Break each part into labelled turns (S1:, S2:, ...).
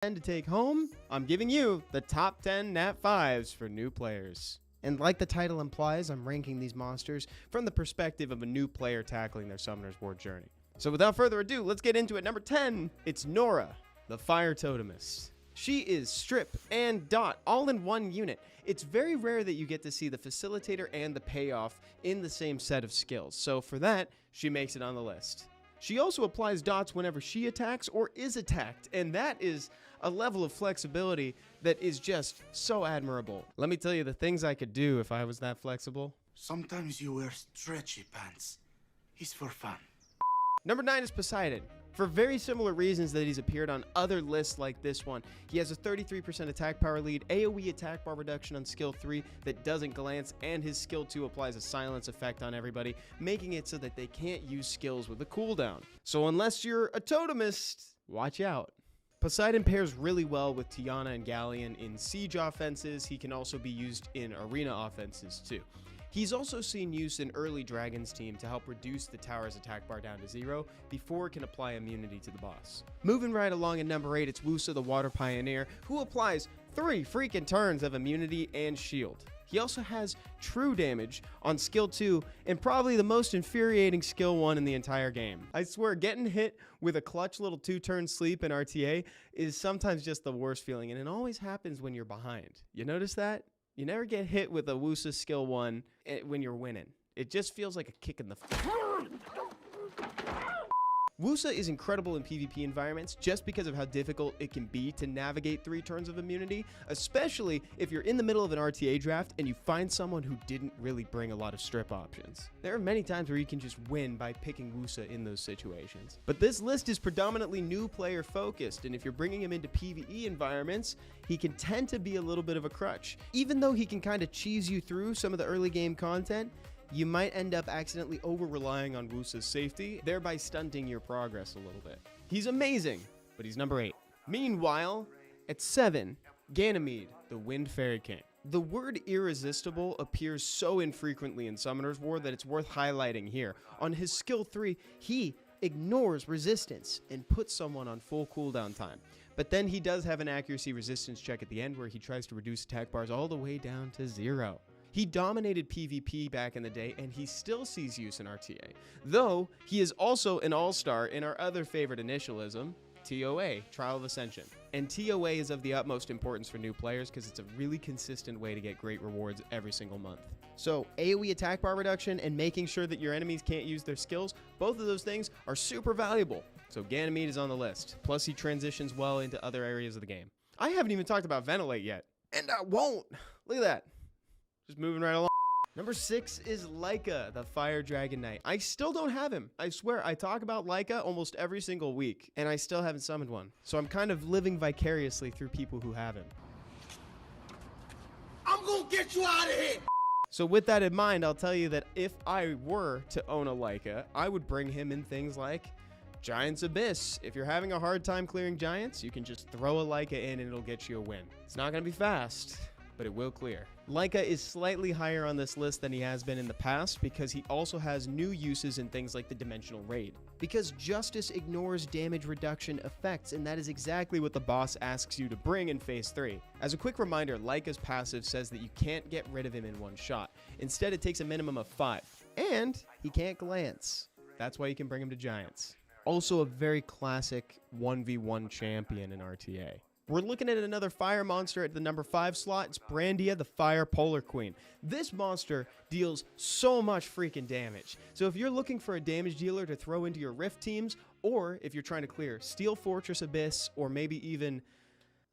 S1: 10 to take home, I'm giving you the top 10 Nat 5s for new players. And like the title implies, I'm ranking these monsters from the perspective of a new player tackling their Summoner's War journey. So without further ado, let's get into it. Number 10, it's Nora, the Fire Totemist. She is Strip and Dot all in one unit. It's very rare that you get to see the Facilitator and the Payoff in the same set of skills, so for that, she makes it on the list. She also applies dots whenever she attacks or is attacked, and that is a level of flexibility that is just so admirable. Let me tell you the things I could do if I was that flexible.
S2: Sometimes you wear stretchy pants. It's for fun.
S1: Number 9 is Poseidon. For very similar reasons that he's appeared on other lists like this one. He has a 33% attack power lead, AoE attack bar reduction on skill 3 that doesn't glance, and his skill 2 applies a silence effect on everybody, making it so that they can't use skills with a cooldown. So unless you're a totemist, watch out. Poseidon pairs really well with Tiana and Galleon in siege offenses. He can also be used in arena offenses too. He's also seen use in early Dragon's team to help reduce the tower's attack bar down to 0 before it can apply immunity to the boss. Moving right along at number 8, it's Wusa the Water Pioneer, who applies 3 freaking turns of immunity and shield. He also has true damage on skill 2 and probably the most infuriating skill 1 in the entire game. I swear, getting hit with a clutch little 2-turn sleep in RTA is sometimes just the worst feeling, and it always happens when you're behind. You notice that? You never get hit with a Wusa skill 1 when you're winning. It just feels like a kick in the Wusa is incredible in PvP environments just because of how difficult it can be to navigate 3 turns of immunity, especially if you're in the middle of an RTA draft and you find someone who didn't really bring a lot of strip options. There are many times where you can just win by picking Wusa in those situations. But this list is predominantly new player focused, and if you're bringing him into PvE environments, he can tend to be a little bit of a crutch. Even though he can kind of cheese you through some of the early game content, you might end up accidentally over-relying on Wusa's safety, thereby stunting your progress a little bit. He's amazing, but he's number 8. Meanwhile, at 7, Ganymede, the Wind Fairy King. The word irresistible appears so infrequently in Summoner's War that it's worth highlighting here. On his skill 3, he ignores resistance and puts someone on full cooldown time. But then he does have an accuracy resistance check at the end where he tries to reduce attack bars all the way down to 0. He dominated PvP back in the day, and he still sees use in RTA, though he is also an all-star in our other favorite initialism, TOA, Trial of Ascension. And TOA is of the utmost importance for new players because it's a really consistent way to get great rewards every single month. So AoE attack bar reduction and making sure that your enemies can't use their skills, both of those things are super valuable. So Ganymede is on the list, plus he transitions well into other areas of the game. I haven't even talked about Ventilate yet, and I won't. Look at that. Just moving right along. Number 6 is Laika, the Fire Dragon Knight. I still don't have him. I swear, I talk about Laika almost every single week, and I still haven't summoned one. So I'm kind of living vicariously through people who have him.
S2: I'm gonna get you out of here!
S1: So with that in mind, I'll tell you that if I were to own a Laika, I would bring him in things like Giant's Abyss. If you're having a hard time clearing giants, you can just throw a Laika in and it'll get you a win. It's not gonna be fast, but it will clear. Laika is slightly higher on this list than he has been in the past because he also has new uses in things like the Dimensional Raid. Because Justice ignores damage reduction effects, and that is exactly what the boss asks you to bring in Phase 3. As a quick reminder, Laika's passive says that you can't get rid of him in one shot. Instead, it takes a minimum of 5. And he can't glance. That's why you can bring him to Giants. Also a very classic 1v1 champion in RTA. We're looking at another fire monster at the number 5 slot. It's Brandia, the Fire Polar Queen. This monster deals so much freaking damage. So if you're looking for a damage dealer to throw into your Rift teams, or if you're trying to clear Steel Fortress Abyss, or maybe even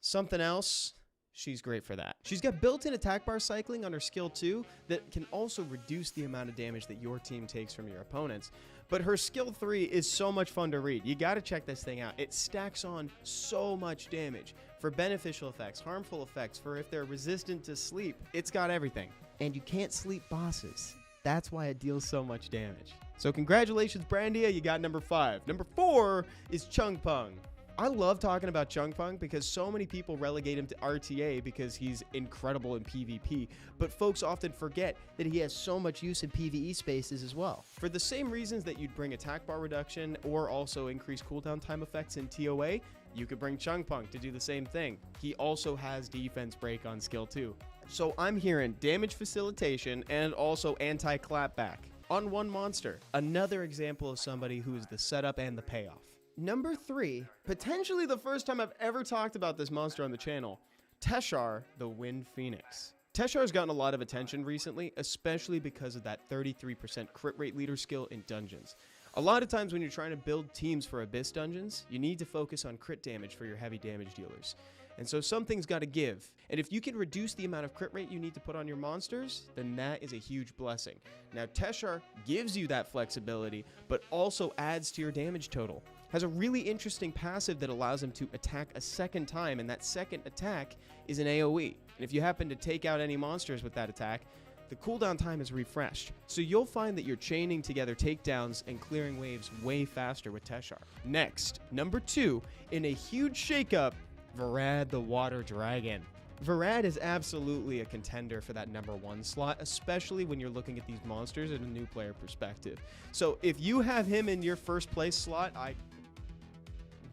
S1: something else, she's great for that. She's got built-in attack bar cycling on her skill 2 that can also reduce the amount of damage that your team takes from your opponents. But her skill 3 is so much fun to read. You gotta check this thing out. It stacks on so much damage for beneficial effects, harmful effects, for if they're resistant to sleep. It's got everything. And you can't sleep bosses. That's why it deals so much damage. So congratulations, Brandia, you got number 5. Number 4 is Chung Pung. I love talking about Chung Pung because so many people relegate him to RTA because he's incredible in PvP, but folks often forget that he has so much use in PvE spaces as well. For the same reasons that you'd bring attack bar reduction or also increased cooldown time effects in TOA, You could bring Chungpunk to do the same thing. He also has defense break on skill 2. So I'm hearing damage facilitation and also anti-clapback on one monster. Another example of somebody who is the setup and the payoff. Number 3, potentially the first time I've ever talked about this monster on the channel, Teshar, the Wind Phoenix. Teshar's gotten a lot of attention recently, especially because of that 33% crit rate leader skill in dungeons. A lot of times when you're trying to build teams for Abyss dungeons, you need to focus on crit damage for your heavy damage dealers. And so something's got to give. And if you can reduce the amount of crit rate you need to put on your monsters, then that is a huge blessing. Now, Teshar gives you that flexibility, but also adds to your damage total. Has a really interesting passive that allows him to attack a second time, and that second attack is an AoE. And if you happen to take out any monsters with that attack, the cooldown time is refreshed. So you'll find that you're chaining together takedowns and clearing waves way faster with Teshar. Next, number 2, in a huge shakeup, Varad the Water Dragon. Varad is absolutely a contender for that number 1 slot, especially when you're looking at these monsters in a new player perspective. So if you have him in your first place slot,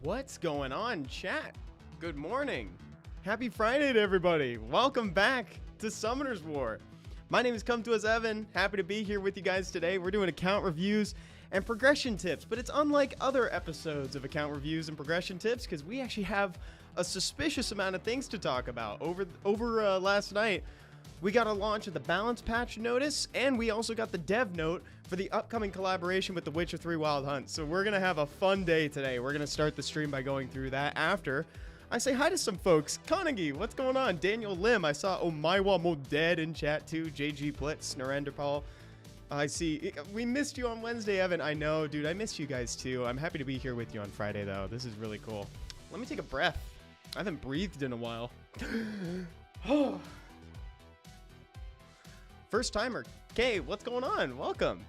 S1: What's going on, chat? Good morning. Happy Friday to everybody. Welcome back to Summoner's War. My name is Come To Us Evan. Happy to be here with you guys today. We're doing account reviews and progression tips, but it's unlike other episodes of account reviews and progression tips because we actually have a suspicious amount of things to talk about. Over last night, we got a launch of the balance patch notice, and we also got the dev note for the upcoming collaboration with The Witcher 3 Wild Hunt. So we're going to have a fun day today. We're going to start the stream by going through that after I say hi to some folks. Carnegie, what's going on? Daniel Lim, I saw Omaiwa Moded in chat too. JG Plitz, Narendra Paul. I see. We missed you on Wednesday, Evan. I know, dude. I missed you guys too. I'm happy to be here with you on Friday, though. This is really cool. Let me take a breath. I haven't breathed in a while. First timer. Kay, what's going on? Welcome.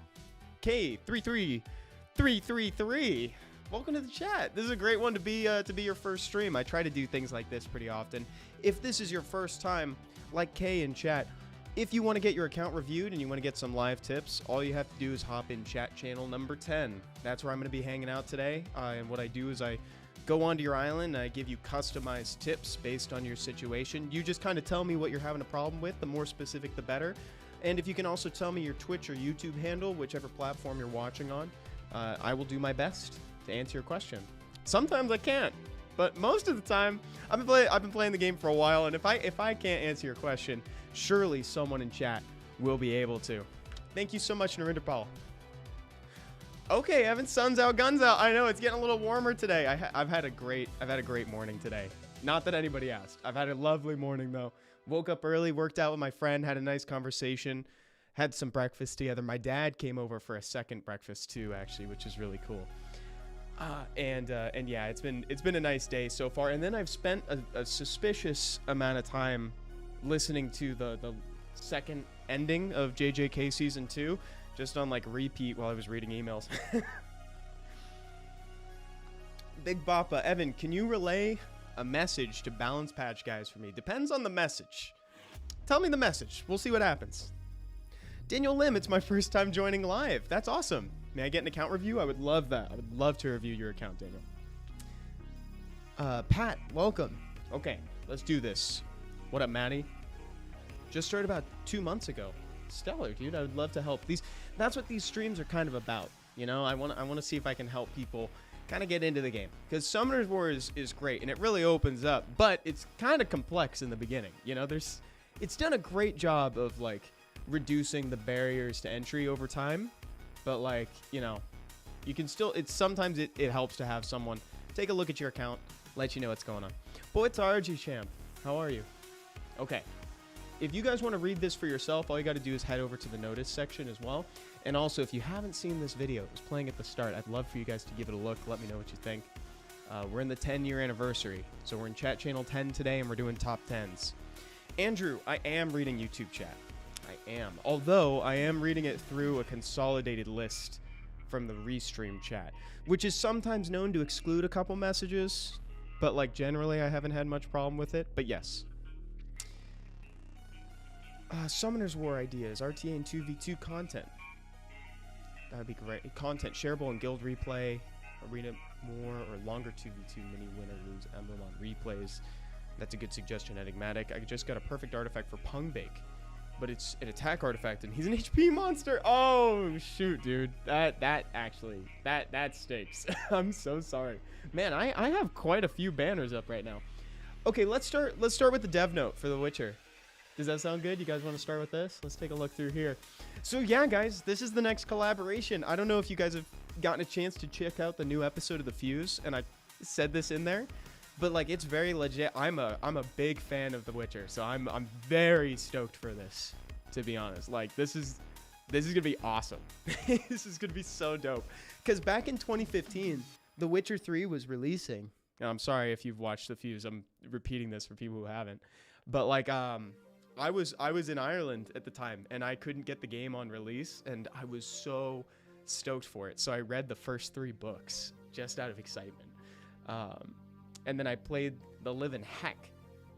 S1: K33333. Welcome to the chat. This is a great one to be your first stream. I try to do things like this pretty often. If this is your first time, like Kay in chat, if you want to get your account reviewed and you want to get some live tips, all you have to do is hop in chat channel number 10. That's where I'm going to be hanging out today. And what I do is I go onto your island and I give you customized tips based on your situation. You just kind of tell me what you're having a problem with. The more specific, the better. And if you can also tell me your Twitch or YouTube handle, whichever platform you're watching on, I will do my best to answer your question. Sometimes I can't, but most of the time I've been playing the game for a while, and if I can't answer your question, surely someone in chat will be able to. Thank you so much, Narendra Paul. Okay, Evan, sun's out, guns out. I know it's getting a little warmer today. I've had a great morning today. Not that anybody asked. I've had a lovely morning though. Woke up early, worked out with my friend, had a nice conversation, had some breakfast together. My dad came over for a second breakfast too, actually, which is really cool. And yeah, it's been a nice day so far. And then I've spent a suspicious amount of time listening to the second ending of JJK Season 2, just on like repeat while I was reading emails. Big Bappa, Evan, can you relay a message to balance patch guys for me? Depends on the message. Tell me the message. We'll see what happens. Daniel Lim, it's my first time joining live. That's awesome. May I get an account review? I would love that. I would love to review your account, Daniel. Pat, welcome. Okay, let's do this. What up, Maddie? Just started about 2 months ago. Stellar, dude. I would love to help. That's what these streams are kind of about. You know, I want to see if I can help people kind of get into the game, because Summoner's War is great and it really opens up, but it's kind of complex in the beginning. You know, it's done a great job of like reducing the barriers to entry over time, but like, you know, you can still, sometimes it helps to have someone take a look at your account, let you know what's going on. Boy, it's RG Champ. How are you? Okay. If you guys want to read this for yourself, all you got to do is head over to the notice section as well. And also, if you haven't seen this video, it was playing at the start. I'd love for you guys to give it a look. Let me know what you think. We're in the 10-year anniversary. So we're in chat channel 10 today, and we're doing top 10s. Andrew, I am reading YouTube chat. I am. Although, I am reading it through a consolidated list from the restream chat, which is sometimes known to exclude a couple messages. But, like, generally, I haven't had much problem with it. But yes. Summoner's War ideas, RTA and 2v2 content. That would be great. Content shareable in guild replay arena more or longer 2v2 mini win or lose emblem on replays. That's a good suggestion, Enigmatic. I just got a perfect artifact for Pungbake, but it's an attack artifact and he's an HP monster. Oh shoot, dude. That stinks. I'm so sorry. Man, I have quite a few banners up right now. Okay, let's start with the dev note for The Witcher. Does that sound good? You guys want to start with this? Let's take a look through here. So yeah, guys, this is the next collaboration. I don't know if you guys have gotten a chance to check out the new episode of The Fuse, and I said this in there, but like it's very legit. I'm a big fan of The Witcher, so I'm very stoked for this, to be honest. Like this is gonna be awesome. This is gonna be so dope. Because back in 2015, The Witcher 3 was releasing. And I'm sorry if you've watched The Fuse. I'm repeating this for people who haven't. But like I was in Ireland at the time, and I couldn't get the game on release, and I was so stoked for it. So I read the first 3 books just out of excitement. And then I played the living heck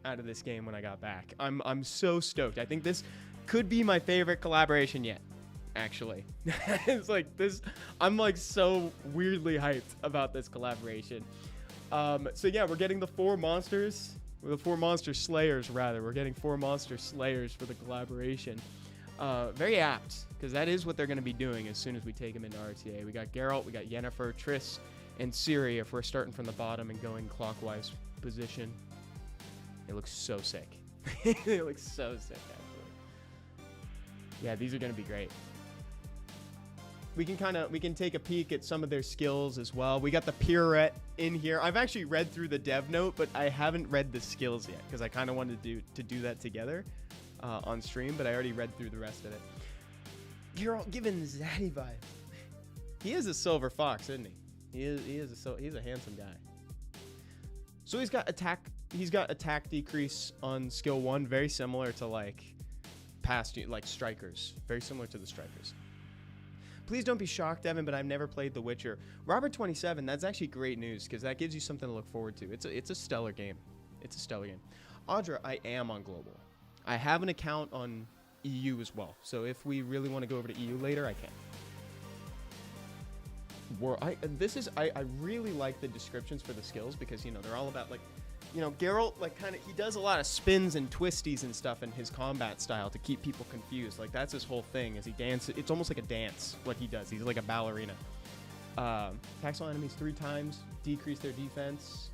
S1: out of this game when I got back. I'm so stoked. I think this could be my favorite collaboration yet, actually. It's like this, I'm like so weirdly hyped about this collaboration. So yeah, we're getting the 4 monsters. The 4 monster slayers, rather. We're getting 4 monster slayers for the collaboration. Very apt, because that is what they're going to be doing as soon as we take them into RTA. We got Geralt, we got Yennefer, Triss, and Ciri if we're starting from the bottom and going clockwise position. It looks so sick. It looks so sick, actually. Yeah, these are going to be great. We can take a peek at some of their skills as well. We got the Pierrette in here. I've actually read through the dev note, but I haven't read the skills yet because I kind of wanted to do that together on stream, but I already read through the rest of it. You're all giving Zaddy vibes. He is a silver fox, isn't he? He's a handsome guy. So he's got attack decrease on skill 1, very similar to like past strikers, very similar to the strikers. Please don't be shocked, Evan, but I've never played The Witcher. Robert27, that's actually great news because that gives you something to look forward to. It's a stellar game. It's a stellar game. Audra, I am on global. I have an account on EU as well. So if we really want to go over to EU later, I can. I really like the descriptions for the skills because, you know, they're all about like, you know, Geralt, like he does a lot of spins and twisties and stuff in his combat style to keep people confused. Like that's his whole thing as he dances. It's almost like a dance, what he does. He's like a ballerina. Attacks all enemies 3 times, decrease their defense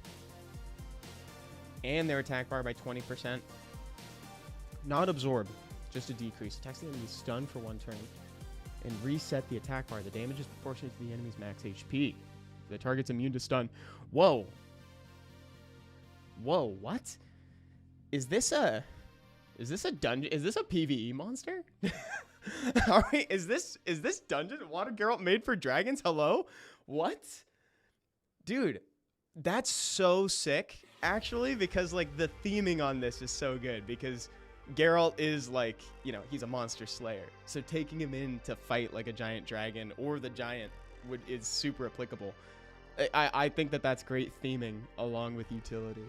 S1: and their attack bar by 20%. Not absorb, just a decrease. Attacks the enemy stunned for 1 turn and reset the attack bar. The damage is proportionate to the enemy's max HP. The target's immune to stun. Whoa. Whoa, what? Is this a dungeon? Is this a PvE monster? All right, is this Dungeon Water Geralt made for dragons? Hello? What? Dude, that's so sick, actually, because like the theming on this is so good because Geralt is like, you know, he's a monster slayer. So taking him in to fight like a giant dragon or the giant is super applicable. I think that's great theming along with utility.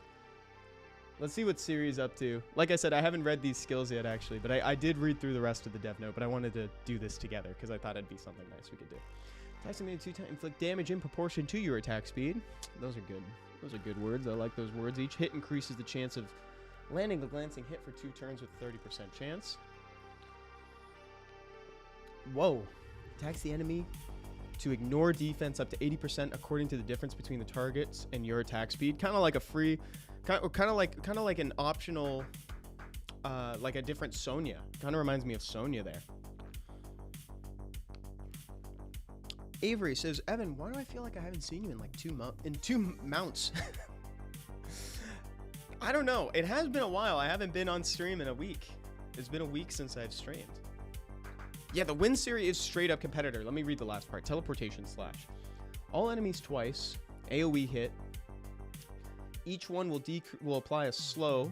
S1: Let's see what Ciri's up to. Like I said, I haven't read these skills yet, actually, but I did read through the rest of the dev note, but I wanted to do this together because I thought it'd be something nice we could do. Attacks made 2 times, inflict damage in proportion to your attack speed. Those are good. Those are good words. I like those words. Each hit increases the chance of landing the glancing hit for 2 turns with 30% chance. Whoa. Attacks the enemy to ignore defense up to 80% according to the difference between the targets and your attack speed. Kind of like a free... Kind of like an optional, like a different Sonya. Kind of reminds me of Sonya there. Avery says, Evan, why do I feel like I haven't seen you in like 2 mounts? I don't know. It has been a while. I haven't been on stream in a week. It's been a week since I've streamed. Yeah, the win series is straight up competitor. Let me read the last part. Teleportation slash. All enemies twice. AoE hit. Each one will apply a slow,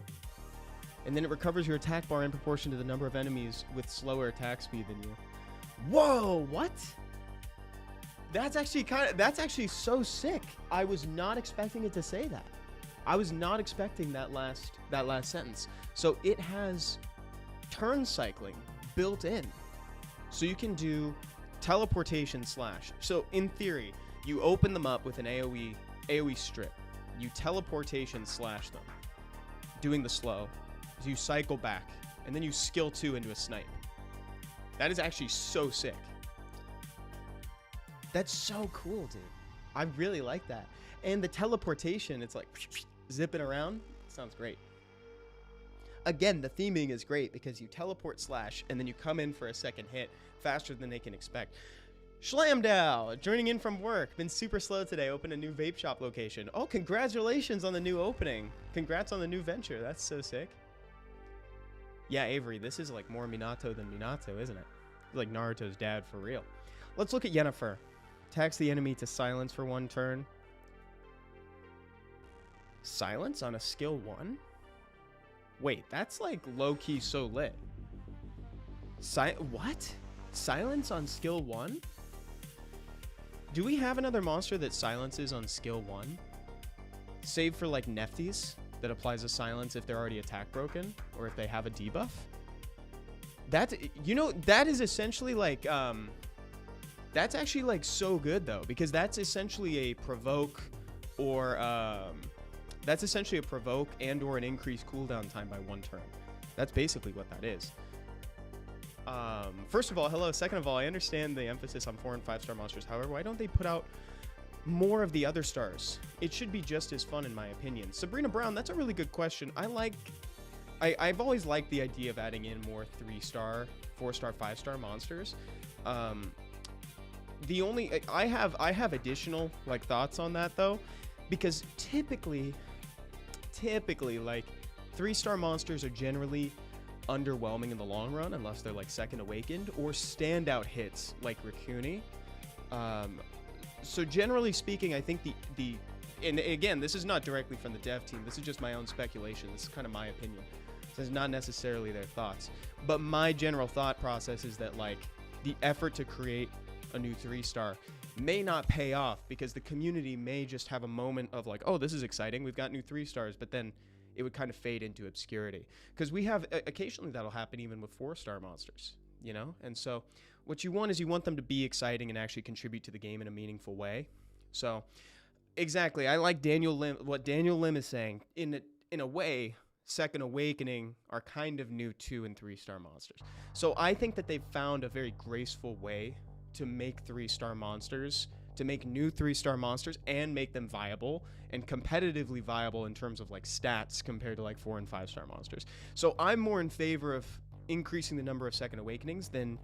S1: and then it recovers your attack bar in proportion to the number of enemies with slower attack speed than you. Whoa, what? That's actually so sick. I was not expecting it to say that. I was not expecting that last sentence. So it has turn cycling built in. So you can do teleportation slash. So in theory, You open them up with an AoE strip. You teleportation slash them, doing the slow. You cycle back, and then you skill 2 into a snipe. That is actually so sick. That's so cool, dude. I really like that. And the teleportation, it's like zipping around. Sounds great. Again, the theming is great because you teleport slash, and then you come in for a second hit faster than they can expect. Schlamdow, joining in from work. Been super slow today. Opened a new vape shop location. Oh, congratulations on the new opening. Congrats on the new venture. That's so sick. Yeah, Avery, this is like more Minato than Minato, isn't it? Like Naruto's dad for real. Let's look at Yennefer. Tax the enemy to silence for 1 turn. Silence on a skill 1? Wait, that's like low-key so lit. What? Silence on skill 1? Do we have another monster that silences on skill 1? Save for like Neftis that applies a silence if they're already attack broken or if they have a debuff? That, you know, that is essentially like, that's actually like so good though, because that's essentially a provoke or, that's essentially a provoke and or an increased cooldown time by 1 turn. That's basically what that is. First of all, hello. Second of all, I understand the emphasis on 4 and 5 star monsters. However, why don't they put out more of the other stars? It should be just as fun in my opinion. Sabrina Brown, that's a really good question. I've always liked the idea of adding in more 3-star, 4-star, 5-star monsters. I have additional like thoughts on that though, because typically like 3-star monsters are generally underwhelming in the long run unless they're like second awakened or standout hits like Rikuni. So generally speaking, I think and again, this is not directly from the dev team. This is just my own speculation. This is kind of my opinion. This is not necessarily their thoughts, but my general thought process is that like the effort to create a new 3-star may not pay off because the community may just have a moment of like, oh, this is exciting, we've got new 3-stars, but then it would kind of fade into obscurity because we have occasionally that'll happen even with 4-star monsters, you know? And so what you want is you want them to be exciting and actually contribute to the game in a meaningful way. So exactly, I like what Daniel Lim is saying. In a way, Second Awakening are kind of new 2 and 3-star monsters. So I think that they've found a very graceful way to make 3-star monsters, to make new 3-star monsters and make them viable and competitively viable in terms of like stats compared to like 4 and 5-star monsters. So I'm more in favor of increasing the number of Second Awakenings than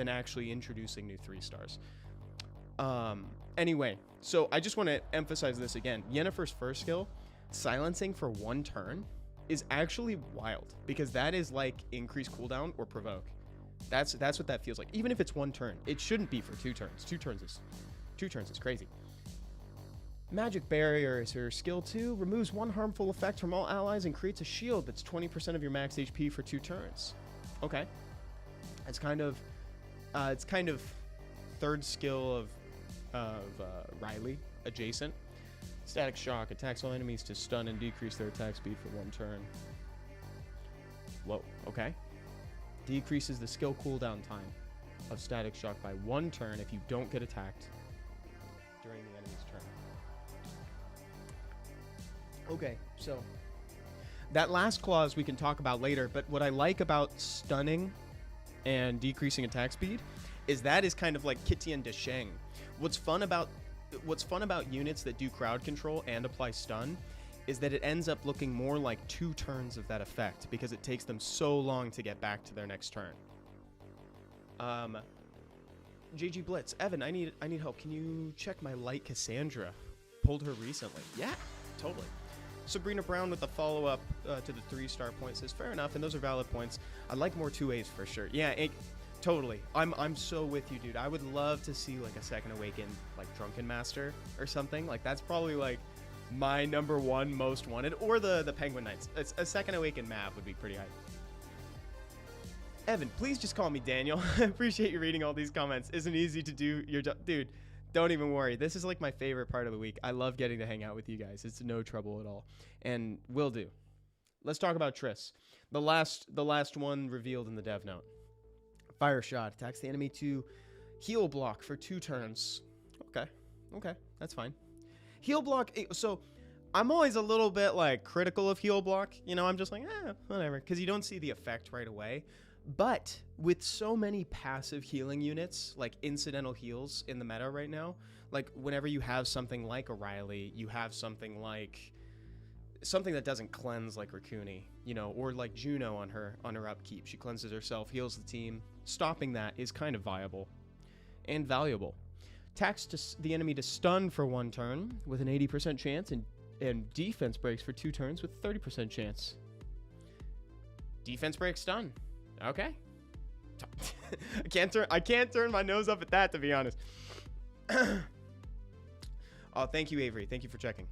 S1: actually introducing new 3-stars. Anyway, so I just want to emphasize this again. Yennefer's first skill, silencing for 1 turn, is actually wild because that is like increased cooldown or provoke. That's what that feels like. Even if it's 1 turn, it shouldn't be for 2 turns. 2 turns is crazy. Magic Barrier is her skill 2, removes 1 harmful effect from all allies and creates a shield that's 20% of your max HP for 2 turns. Okay, it's kind of 3rd skill of Riley adjacent. Static Shock attacks all enemies to stun and decrease their attack speed for 1 turn. Whoa, okay. Decreases the skill cooldown time of Static Shock by 1 turn if you don't get attacked during the enemy's turn. Okay, so that last clause we can talk about later, but what I like about stunning and decreasing attack speed is that is kind of like Kitian de Sheng. What's fun about units that do crowd control and apply stun is that it ends up looking more like 2 turns of that effect because it takes them so long to get back to their next turn. JG Blitz, Evan, I need help. Can you check my light Cassandra? Pulled her recently. Yeah, totally. Sabrina Brown with the follow-up to the 3-star point says, fair enough, and those are valid points. I'd like more 2As for sure. Yeah, totally. I'm so with you, dude. I would love to see like a Second Awaken, like Drunken Master or something. Like that's probably like my #1 most wanted, or the Penguin Knights. A Second Awaken map would be pretty hype. Evan, please just call me Daniel. I appreciate you reading all these comments. Isn't easy to do your job. Dude, don't even worry. This is like my favorite part of the week. I love getting to hang out with you guys. It's no trouble at all. And will do. Let's talk about Triss. The last one revealed in the dev note. Fire Shot attacks the enemy to heal block for 2 turns. Okay. That's fine. Heal block. So I'm always a little bit like critical of heal block. You know, I'm just like, whatever, because you don't see the effect right away. But with so many passive healing units, like incidental heals in the meta right now, like whenever you have something like a Riley, you have something that doesn't cleanse like Raccoony, you know, or like Juno on her upkeep. She cleanses herself, heals the team. Stopping that is kind of viable and valuable. Tax the enemy to stun for 1 turn with an 80% chance, and defense breaks for 2 turns with 30% chance. Defense break stun. Okay. I can't turn my nose up at that, to be honest. Oh, thank you, Avery. Thank you for checking.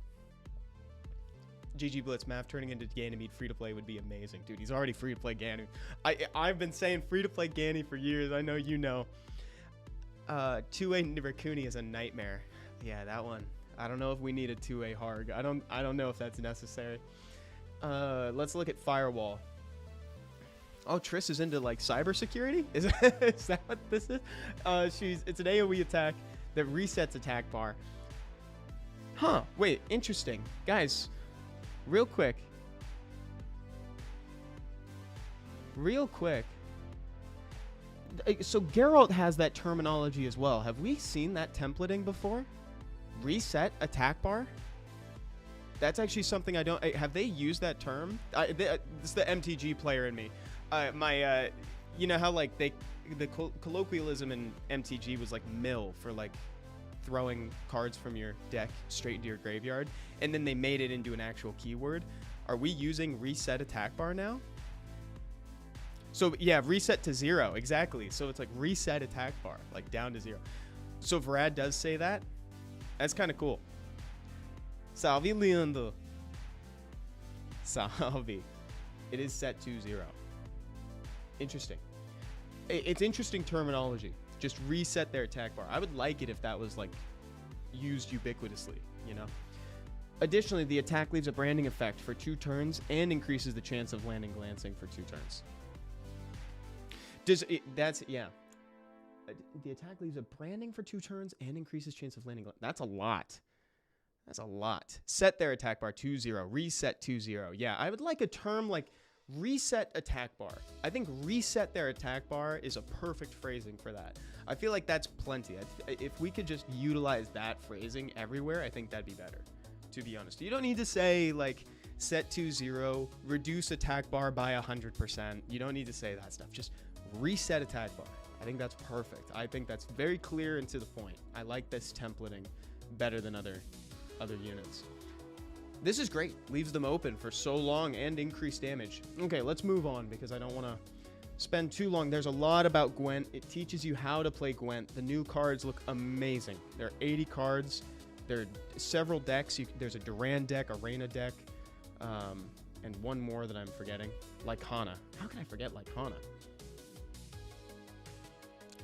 S1: GG Blitz, Mav turning into Ganymede free-to-play would be amazing. Dude, he's already free-to-play Ganymede. I've been saying free-to-play Ganny for years. I know you know. 2-way Raccoony is a nightmare. Yeah, that one. I don't know if we need a 2-way Harg. I don't know if that's necessary. Let's look at Firewall. Oh, Triss is into like cybersecurity? Is that what this is? It's an AoE attack that resets attack bar. Huh, wait, interesting. Guys, real quick. So Geralt has that terminology as well. Have we seen that templating before? Reset attack bar? That's actually something I don't... Have they used that term? It's the MTG player in me. You know how like the colloquialism in MTG was like mill for like throwing cards from your deck straight into your graveyard, and then they made it into an actual keyword. Are we using reset attack bar now? So yeah, reset to 0, exactly. So it's like reset attack bar, like down to 0. So Vrad does say that. That's kind of cool. Salvi Leandro. Salvi. It is set to 0. Interesting. It's interesting terminology. Just reset their attack bar. I would like it if that was like used ubiquitously, you know? Additionally, the attack leaves a branding effect for 2 turns and increases the chance of landing glancing for 2 turns. Yeah. The attack leaves a branding for 2 turns and increases chance of landing. That's a lot. That's a lot. Set their attack bar to 0. Reset to 0. Yeah, I would like a term like reset attack bar. I think reset their attack bar is a perfect phrasing for that. I feel like that's plenty. If we could just utilize that phrasing everywhere, I think that'd be better, to be honest. You don't need to say like set to 0, reduce attack bar by 100%. You don't need to say that stuff. Just reset attack bar. I think that's perfect. I think that's very clear and to the point. I like this templating better than other units. This is great. Leaves them open for so long and increased damage. Okay, let's move on because I don't want to spend too long. There's a lot about Gwent. It teaches you how to play Gwent. The new cards look amazing. There are 80 cards. There are several decks. There's a Duran deck, a Reyna deck, and one more that I'm forgetting. Lycana. How can I forget Lycana?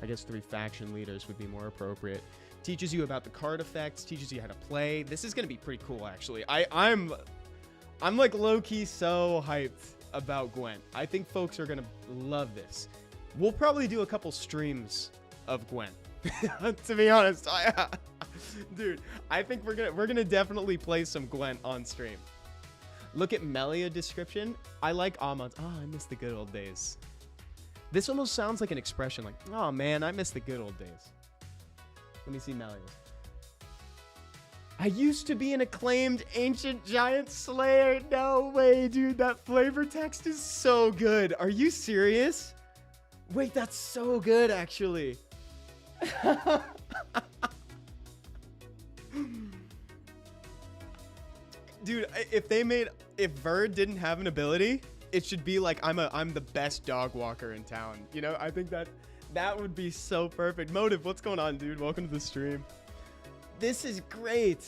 S1: I guess 3 faction leaders would be more appropriate. Teaches you about the card effects, teaches you how to play. This is going to be pretty cool, actually. I'm like low-key so hyped about Gwent. I think folks are going to love this. We'll probably do a couple streams of Gwent. To be honest, dude, I think we're gonna definitely play some Gwent on stream. Look at Melia description. I like Amon. Oh, I miss the good old days. This almost sounds like an expression, like, oh man, I miss the good old days. Let me see Melia's. I used to be an acclaimed ancient giant slayer. No way, dude. That flavor text is so good. Are you serious? Wait, that's so good, actually. Dude, if Verd didn't have an ability, it should be like I'm the best dog walker in town. You know, I think that would be so perfect. Motive, what's going on, dude? Welcome to the stream. This is great.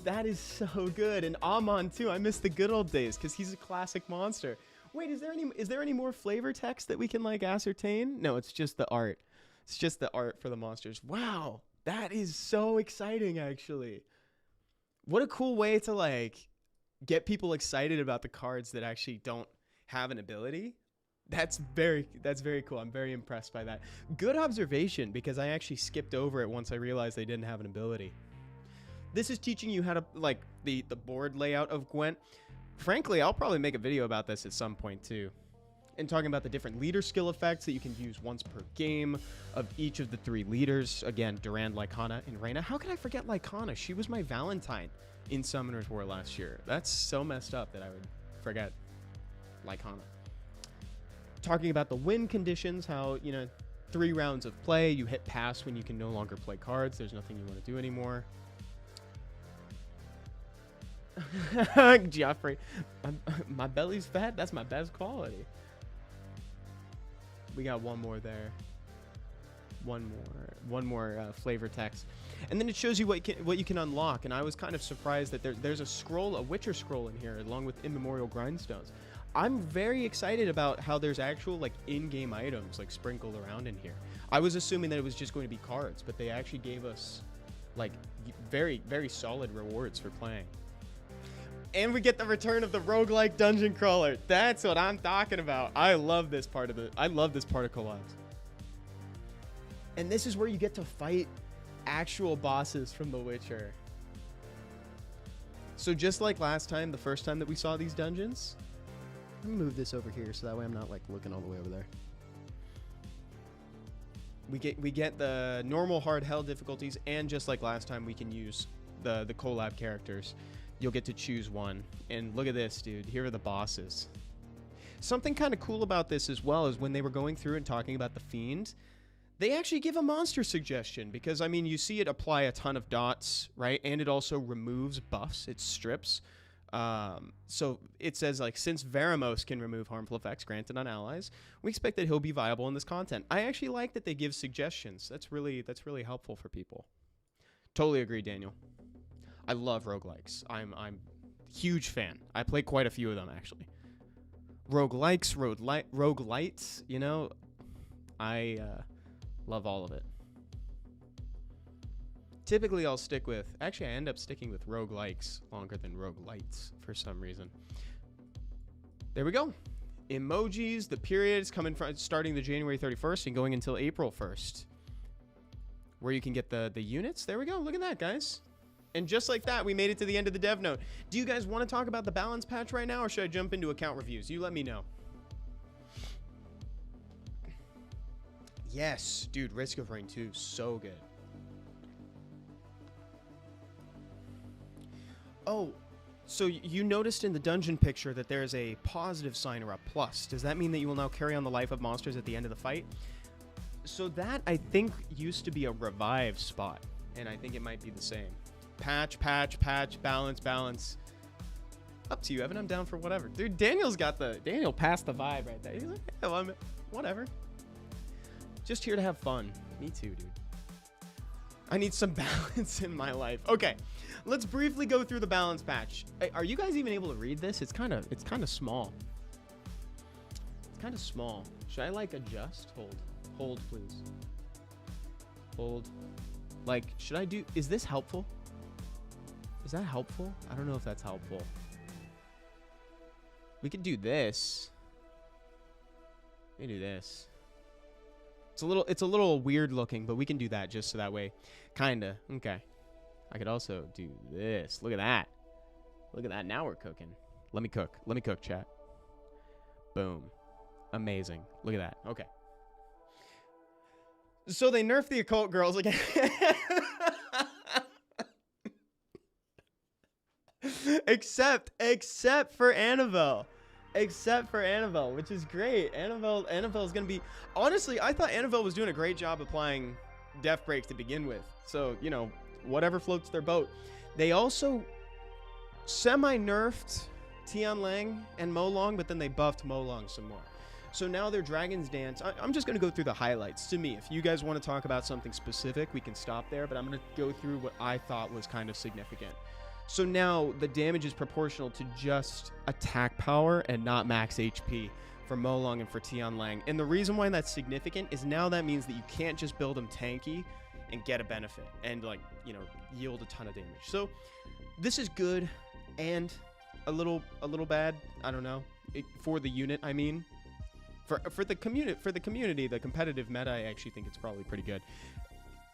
S1: That is so good. And Amon too. I miss the good old days because he's a classic monster. Wait, is there any more flavor text that we can like ascertain? No, it's just the art. It's just the art for the monsters. Wow, that is so exciting, actually. What a cool way to like get people excited about the cards that actually don't have an ability. That's very cool. I'm very impressed by that. Good observation, because I actually skipped over it once I realized they didn't have an ability. This is teaching you how to, like, the board layout of Gwent. Frankly, I'll probably make a video about this at some point too. And talking about the different leader skill effects that you can use once per game of each of the 3 leaders. Again, Durand, Lycana, and Reyna. How could I forget Lycana? She was my Valentine in Summoner's War last year. That's so messed up that I would forget Lycana. Talking about the win conditions, how, 3 rounds of play, you hit pass when you can no longer play cards. There's nothing you want to do anymore. Geoffrey, my belly's fat. That's my best quality. We got one more there. One more flavor text, and then it shows you what you can unlock. And I was kind of surprised that there's a Witcher scroll in here along with immemorial grindstones. I'm very excited about how there's actual like in-game items like sprinkled around in here. I was assuming that it was just going to be cards, but they actually gave us like very, very solid rewards for playing. And we get the return of the roguelike dungeon crawler. That's what I'm talking about. I love this part of Collab. And this is where you get to fight actual bosses from The Witcher. So just like last time, the first time that we saw these dungeons, let me move this over here so that way I'm not like looking all the way over there. We get the normal hard hell difficulties, and just like last time, we can use the collab characters. You'll get to choose one. And look at this, dude. Here are the bosses. Something kind of cool about this as well is when they were going through and talking about the Fiend, they actually give a monster suggestion, because, I mean, you see it apply a ton of dots, right? And it also removes buffs. It strips. So it says, like, since Veramos can remove harmful effects granted on allies, we expect that he'll be viable in this content. I actually like that they give suggestions. That's really helpful for people. Totally agree, Daniel. I love roguelikes. I'm huge fan. I play quite a few of them, actually. Roguelikes, roguelites, I love all of it. Typically, I'll stick with... Actually, I end up sticking with roguelikes longer than roguelites for some reason. There we go. Emojis, the periods coming from starting the January 31st and going until April 1st. Where you can get the units. There we go. Look at that, guys. And just like that, we made it to the end of the dev note. Do you guys want to talk about the balance patch right now, or should I jump into account reviews? You let me know. Yes, dude, Risk of Rain 2, so good. Oh, so you noticed in the dungeon picture that there's a positive sign or a plus. Does that mean that you will now carry on the life of monsters at the end of the fight? So that, I think, used to be a revive spot, and I think it might be the same. Patch, balance. Up to you, Evan. I'm down for whatever. Dude, Daniel passed the vibe right there. He's like, yeah, well, whatever. Just here to have fun. Me too, dude. I need some balance in my life. Okay, let's briefly go through the balance patch. Are you guys even able to read this? It's kind of small. It's kind of small. Should I like adjust? Hold, please. Hold. Like, should I do? Is this helpful? Is that helpful? I don't know if that's helpful. We could do this. We can do this. It's a little weird looking, but we can do that just so that way. Kinda. Okay. I could also do this. Look at that. Look at that. Now we're cooking. Let me cook. Let me cook, chat. Boom. Amazing. Look at that. Okay. So they nerfed the occult girls again. Except for Annabelle. Except for Annabelle, which is great. Annabelle's gonna be... Honestly, I thought Annabelle was doing a great job applying Death Break to begin with. So, whatever floats their boat. They also semi-nerfed Tian Lang and Molong, but then they buffed Molong some more. So now they're Dragon's Dance. I'm just going to go through the highlights. To me, if you guys want to talk about something specific, we can stop there, but I'm going to go through what I thought was kind of significant. So now the damage is proportional to just attack power and not max HP for Molong and for Tian Lang. And the reason why that's significant is now that means that you can't just build them tanky and get a benefit and, like, yield a ton of damage. So this is good and a little bad. I don't know. For the unit, I mean. For the community, the competitive meta, I actually think it's probably pretty good.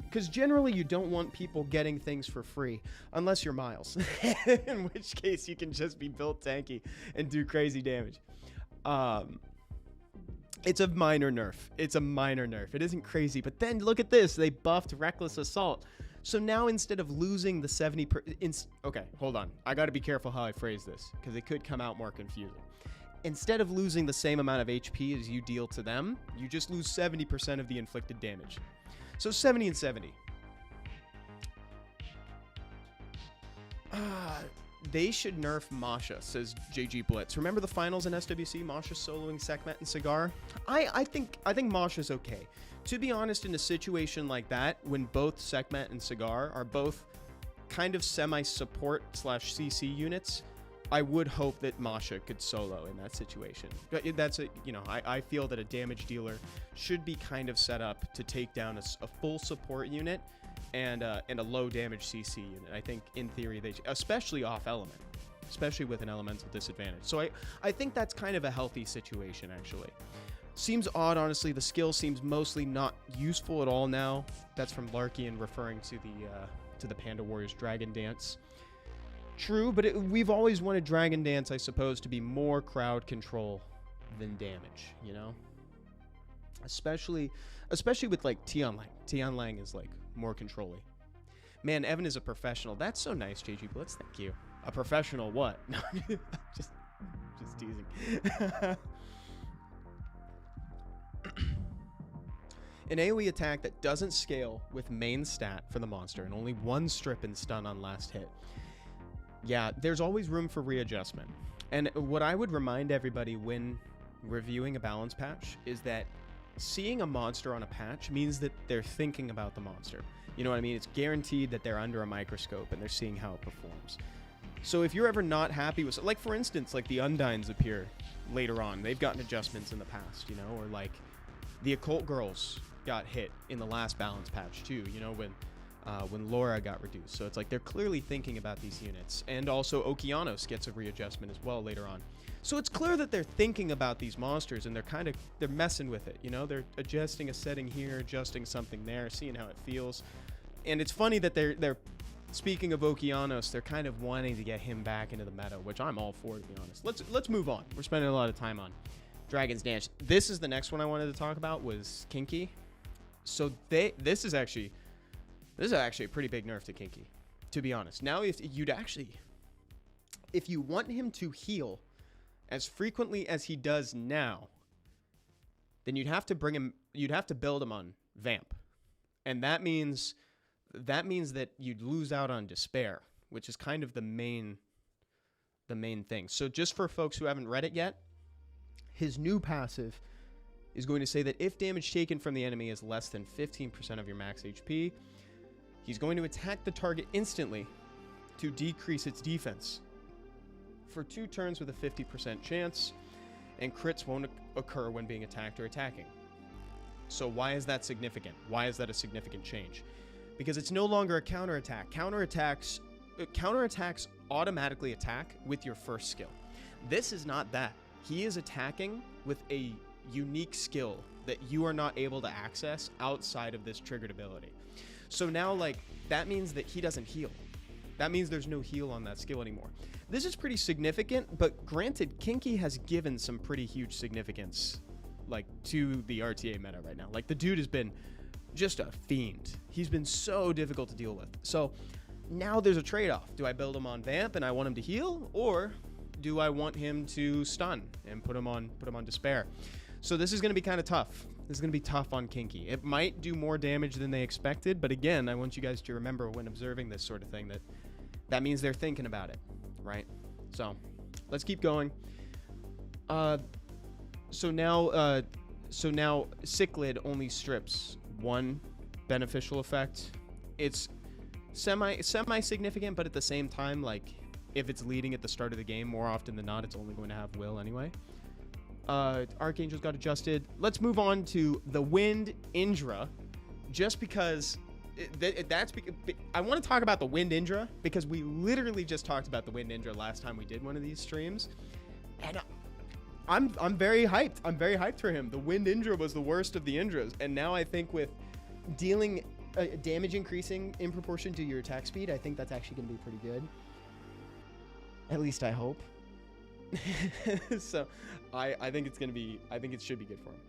S1: Because generally you don't want people getting things for free, unless you're Miles, in which case you can just be built tanky and do crazy damage. It's a minor nerf. It's a minor nerf. It isn't crazy, but then look at this. They buffed Reckless Assault. So now instead of losing the 70 okay, hold on. I got to be careful how I phrase this because it could come out more confusing. Instead of losing the same amount of HP as you deal to them, you just lose 70% of the inflicted damage. So 70 and 70. They should nerf Masha, says JG Blitz. Remember the finals in SWC? Masha soloing Sekhmet and Cigar? I think Masha's okay. To be honest, in a situation like that, when both Sekhmet and Cigar are both kind of semi-support / CC units, I would hope that Masha could solo in that situation. That's I feel that a damage dealer should be kind of set up to take down a full support unit and a low damage CC unit. I think in theory they, especially off element, especially with an elemental disadvantage. So I think that's kind of a healthy situation actually. Seems odd, honestly. The skill seems mostly not useful at all now. That's from Larkian referring to the Panda Warriors Dragon Dance. True, but we've always wanted Dragon Dance, I suppose, to be more crowd control than damage, you know? Especially with, like, Tian Lang. Tian Lang is, like, more control-y. Man, Evan is a professional. That's so nice, JG Blitz. Thank you. A professional what? No, just teasing. An AoE attack that doesn't scale with main stat for the monster and only one strip and stun on last hit. Yeah, there's always room for readjustment. And what I would remind everybody when reviewing a balance patch is that seeing a monster on a patch means that they're thinking about the monster. You know what I mean? It's guaranteed that they're under a microscope and they're seeing how it performs. So if you're ever not happy with, like for instance, like the Undines appear later on. They've gotten adjustments in the past, you know, or like the Occult Girls got hit in the last balance patch too, you know, when Laura got reduced. So it's like they're clearly thinking about these units. And also Okeanos gets a readjustment as well later on. So it's clear that they're thinking about these monsters and they're messing with it, you know? They're adjusting a setting here, adjusting something there, seeing how it feels. And it's funny that they're speaking of Okeanos, they're kind of wanting to get him back into the meta, which I'm all for, to be honest. Let's move on. We're spending a lot of time on Dragon's Dance. This is the next one I wanted to talk about was Kinky. So this is actually a pretty big nerf to Kinky, to be honest. Now, if you want him to heal as frequently as he does now, then you'd have to build him on Vamp. And that means that you'd lose out on Despair, which is kind of the main thing. So just for folks who haven't read it yet, his new passive is going to say that if damage taken from the enemy is less than 15% of your max HP, he's going to attack the target instantly to decrease its defense for 2 turns with a 50% chance, and crits won't occur when being attacked or attacking. So why is that significant? Why is that a significant change? Because it's no longer a counterattack. Counterattacks automatically attack with your first skill. This is not that. He is attacking with a unique skill that you are not able to access outside of this triggered ability. So now, like, that means that he doesn't heal. That means there's no heal on that skill anymore. This is pretty significant, but granted, Kinky has given some pretty huge significance, like, to the RTA meta right now. Like, the dude has been just a fiend. He's been so difficult to deal with. So now there's a trade-off. Do I build him on Vamp and I want him to heal, or do I want him to stun and put him on Despair? So this is going to be kind of tough. This is going to be tough on Kinky. It might do more damage than they expected, but again, I want you guys to remember when observing this sort of thing that means they're thinking about it, right? So let's keep going. So now Cichlid only strips 1 beneficial effect. It's semi-significant, but at the same time, like, if it's leading at the start of the game, more often than not, it's only going to have Will anyway. Archangel's got adjusted. Let's move on to the Wind Indra, just because I want to talk about the Wind Indra because we literally just talked about the Wind Indra last time we did one of these streams, and I'm very hyped. I'm very hyped for him. The Wind Indra was the worst of the Indras, and now I think with dealing damage increasing in proportion to your attack speed, I think that's actually going to be pretty good. At least I hope. So I think it's going to be, I think it should be good for him.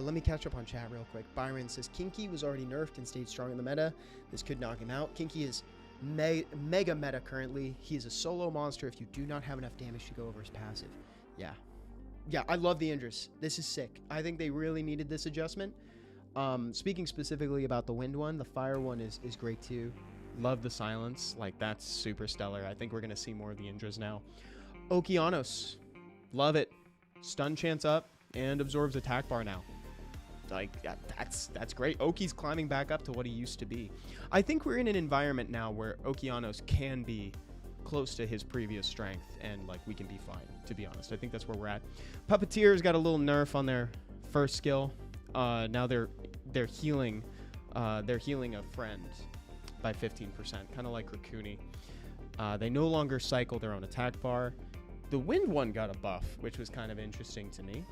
S1: Let me catch up on chat real quick. Byron says, Kinky was already nerfed and stayed strong in the meta. This could knock him out. Kinky is mega meta currently. He is a solo monster if you do not have enough damage to go over his passive. Yeah. Yeah, I love the Indra's. This is sick. I think they really needed this adjustment. Speaking specifically about the wind one, the fire one is great too. Love the silence. Like, that's super stellar. I think we're going to see more of the Indra's now. Okeanos. Love it. Stun chance up and absorbs attack bar now. Like, that's great. Oki's climbing back up to what he used to be. I think we're in an environment now where Okeanos can be close to his previous strength, and like we can be fine, to be honest. I think that's where we're at. Puppeteers got a little nerf on their first skill. Now they're healing a friend by 15%, kind of like Rakuni. They no longer cycle their own attack bar. The wind one got a buff, which was kind of interesting to me.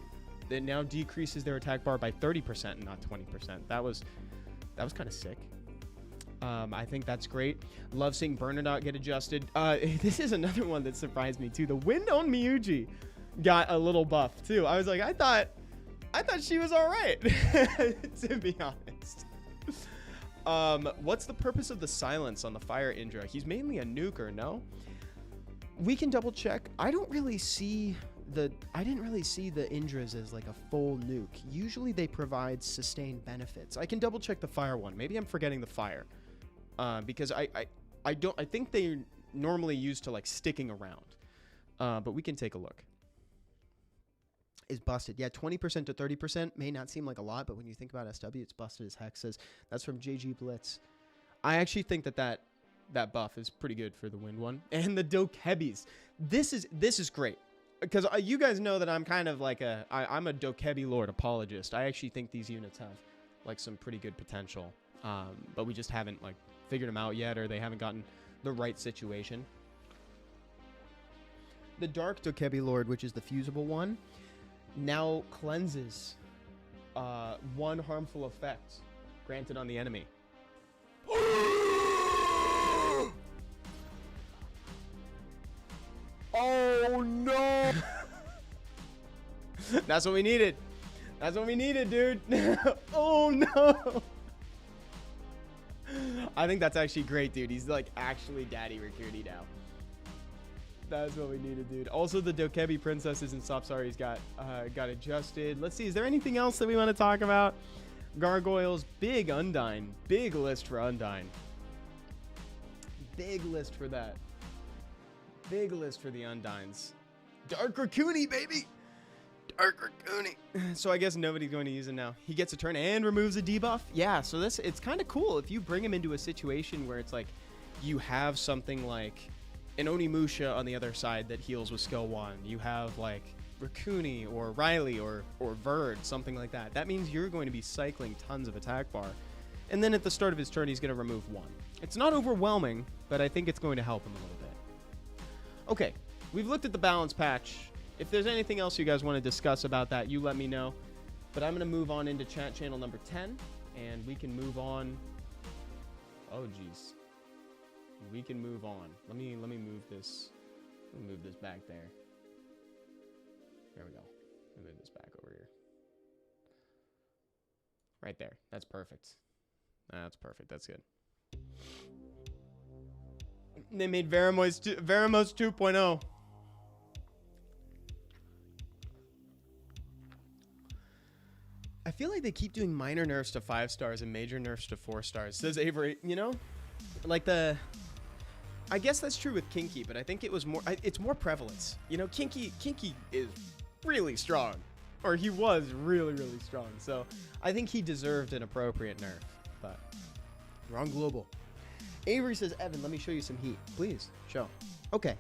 S1: That now decreases their attack bar by 30% and not 20%. That was kind of sick. I think that's great. Love seeing Bernadotte get adjusted. This is another one that surprised me too. The wind on Miyuji got a little buff too. I was like, I thought she was all right, to be honest. What's the purpose of the silence on the fire Indra? He's mainly a nuker, no? We can double check. I didn't really see the Indras as like a full nuke. Usually they provide sustained benefits. I can double check the fire one. Maybe I'm forgetting the fire. Because I think they normally used to like sticking around. But we can take a look. Is busted. Yeah, 20% to 30% may not seem like a lot, but when you think about SW, it's busted as heck. Says that's from JG Blitz. I actually think that buff is pretty good for the wind one. And the Dokebis. This is great. Because you guys know that I'm kind of like I'm a Dokebi Lord apologist. I actually think these units have like some pretty good potential. But we just haven't like figured them out yet, or they haven't gotten the right situation. The Dark Dokebi Lord, which is the fusible one, now cleanses one harmful effect granted on the enemy. Oh no! That's what we needed. That's what we needed, dude. Oh no! I think that's actually great, dude. He's like actually Daddy Rikuti now. That's what we needed, dude. Also, the Dokebi princesses and Sapsari's got adjusted. Let's see. Is there anything else that we want to talk about? Gargoyles, big Undyne, big list for Undyne. Big list for that. Big list for the Undynes. Dark Rakuni, baby! Dark Rakuni. So I guess nobody's going to use him now. He gets a turn and removes a debuff. Yeah, so it's kind of cool if you bring him into a situation where it's like you have something like an Onimusha on the other side that heals with skill 1. You have like Rakuni or Riley or Verd, something like that. That means you're going to be cycling tons of attack bar. And then at the start of his turn, he's going to remove 1. It's not overwhelming, but I think it's going to help him a little bit. Okay, we've looked at the balance patch. If there's anything else you guys want to discuss about that, you let me know. But I'm going to move on into chat channel number 10, and we can move on. Oh, geez. We can move on. Let me move this. Let me move this back there. There we go. Let me move this back over here. Right there. That's perfect. That's perfect. That's good. They made Veramos 2.0. I feel like they keep doing minor nerfs to 5 stars and major nerfs to 4 stars. Says Avery, you know? Like I guess that's true with Kinky, but I think it was more, it's more prevalence. You know, Kinky is really strong. Or he was really, really strong. So I think he deserved an appropriate nerf. But wrong global. Avery says, Evan, let me show you some heat. Please, show. Okay.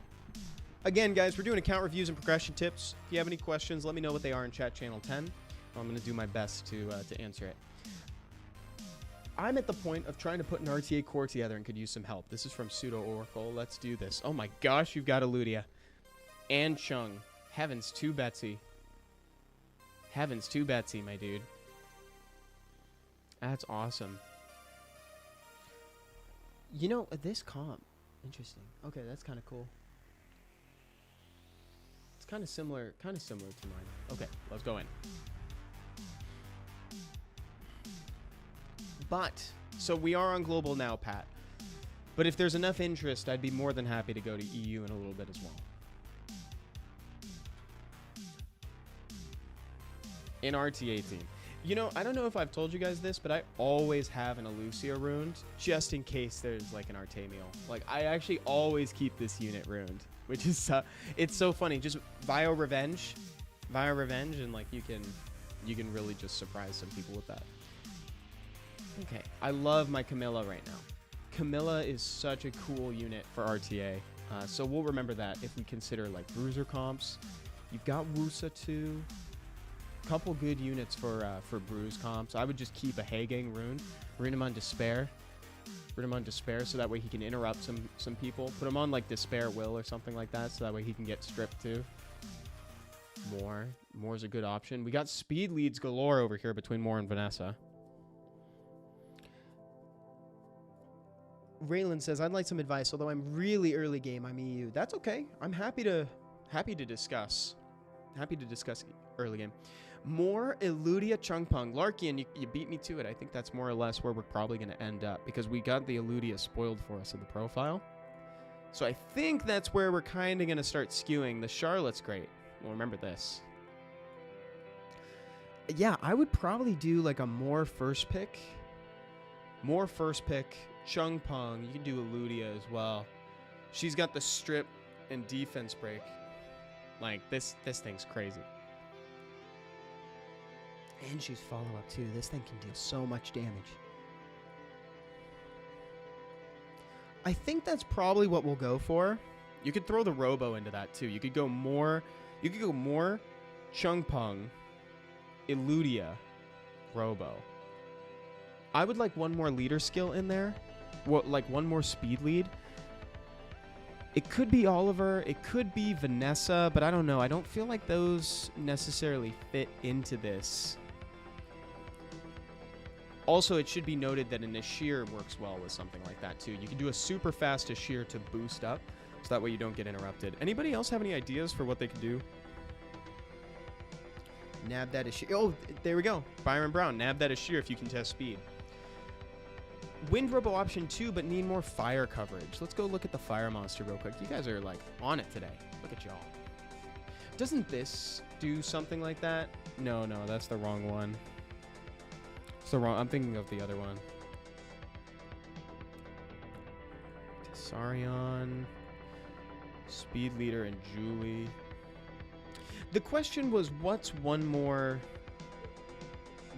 S1: Again, guys, we're doing account reviews and progression tips. If you have any questions, let me know what they are in chat channel 10. I'm going to do my best to answer it. I'm at the point of trying to put an RTA core together and could use some help. This is from Pseudo Oracle. Let's do this. Oh my gosh, you've got Eludia. And Chung. Heavens to Betsy. Heavens to Betsy, my dude. That's awesome. You know, this comp, interesting. Okay, that's kind of cool. It's kind of similar to mine. Okay, let's go in. But, so we are on global now, Pat. But if there's enough interest, I'd be more than happy to go to EU in a little bit as well. In RT18. You know, I don't know if I've told you guys this, but I always have an Elucia ruined just in case there's like an Artemiel. Like, I actually always keep this unit ruined, which is, it's so funny. Just Vio Revenge, and like you can really just surprise some people with that. Okay, I love my Camilla right now. Camilla is such a cool unit for RTA, so we'll remember that if we consider like bruiser comps. You've got Wusa too. Couple good units for bruise comps. I would just keep a Hagang rune him on Despair, so that way he can interrupt some people. Put him on like Despair Will or something like that, so that way he can get stripped too. Moore's a good option. We got speed leads galore over here between Moore and Vanessa. Raylan says, I'd like some advice, although I'm really early game, I'm EU. That's okay. I'm happy to discuss. Early game. More Eludia Chungpung. Larkian, you beat me to it. I think that's more or less where we're probably going to end up, because we got the Eludia spoiled for us in the profile. So I think that's where we're kind of going to start skewing. The Charlotte's great. Well, remember this. Yeah, I would probably do like a more first pick. Chungpung. You can do Eludia as well. She's got the strip and defense break. Like, this thing's crazy. And she's follow-up, too. This thing can deal so much damage. I think that's probably what we'll go for. You could throw the Robo into that, too. You could go more Chungpung, Eludia, Robo. I would like one more leader skill in there. Like one more speed lead. It could be Oliver, it could be Vanessa, but I don't know. I don't feel like those necessarily fit into this. Also, it should be noted that an Ashir works well with something like that, too. You can do a super fast Ashir to boost up, so that way you don't get interrupted. Anybody else have any ideas for what they can do? Nab that Ashir. Oh, there we go. Byron Brown, nab that Ashir if you can test speed. Wind Robo option 2, but need more fire coverage. Let's go look at the fire monster real quick. You guys are like on it today. Look at y'all. Doesn't this do something like that? No, that's the wrong one. It's the wrong. I'm thinking of the other one. Tessarion, Speed Leader, and Julie. The question was, what's one more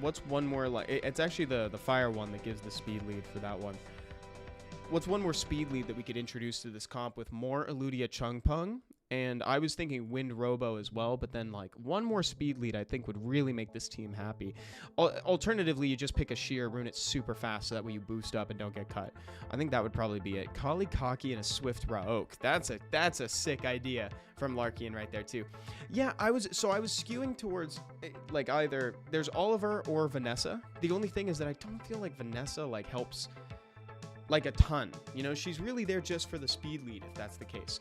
S1: like, it's actually the fire one that gives the speed lead for that one. What's one more speed lead that we could introduce to this comp with more Eludia Chungpung? And I was thinking Wind Robo as well, but then like one more speed lead I think would really make this team happy. Alternatively, you just pick a Sheer, rune it super fast so that way you boost up and don't get cut. I think that would probably be it. Kali Kaki and a Swift Raok. That's a sick idea from Larkian right there too. Yeah, I was skewing towards like either there's Oliver or Vanessa. The only thing is that I don't feel like Vanessa like helps like a ton. You know, she's really there just for the speed lead if that's the case.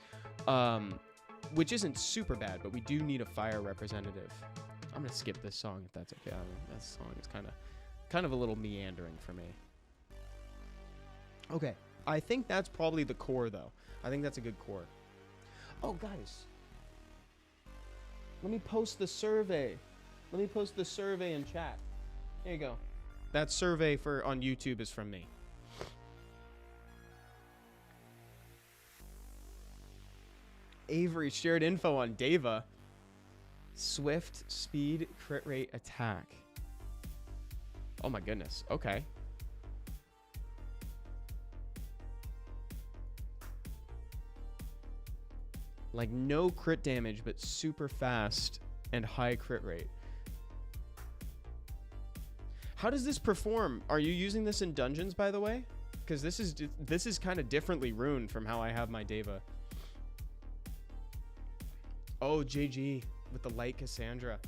S1: Which isn't super bad, but we do need a fire representative. I'm gonna skip this song if that's okay. I mean, that song is kind of a little meandering for me. Okay, I think that's probably the core though. I think that's a good core. Oh guys, let me post the survey. Let me post the survey in chat. Here you go. That survey on YouTube is from me. Avery shared info on Deva. Swift, speed, crit rate, attack. Oh my goodness. Okay. Like no crit damage, but super fast and high crit rate. How does this perform? Are you using this in dungeons, by the way? Because this is kind of differently runed from how I have my Deva. Oh, JG with the light Cassandra.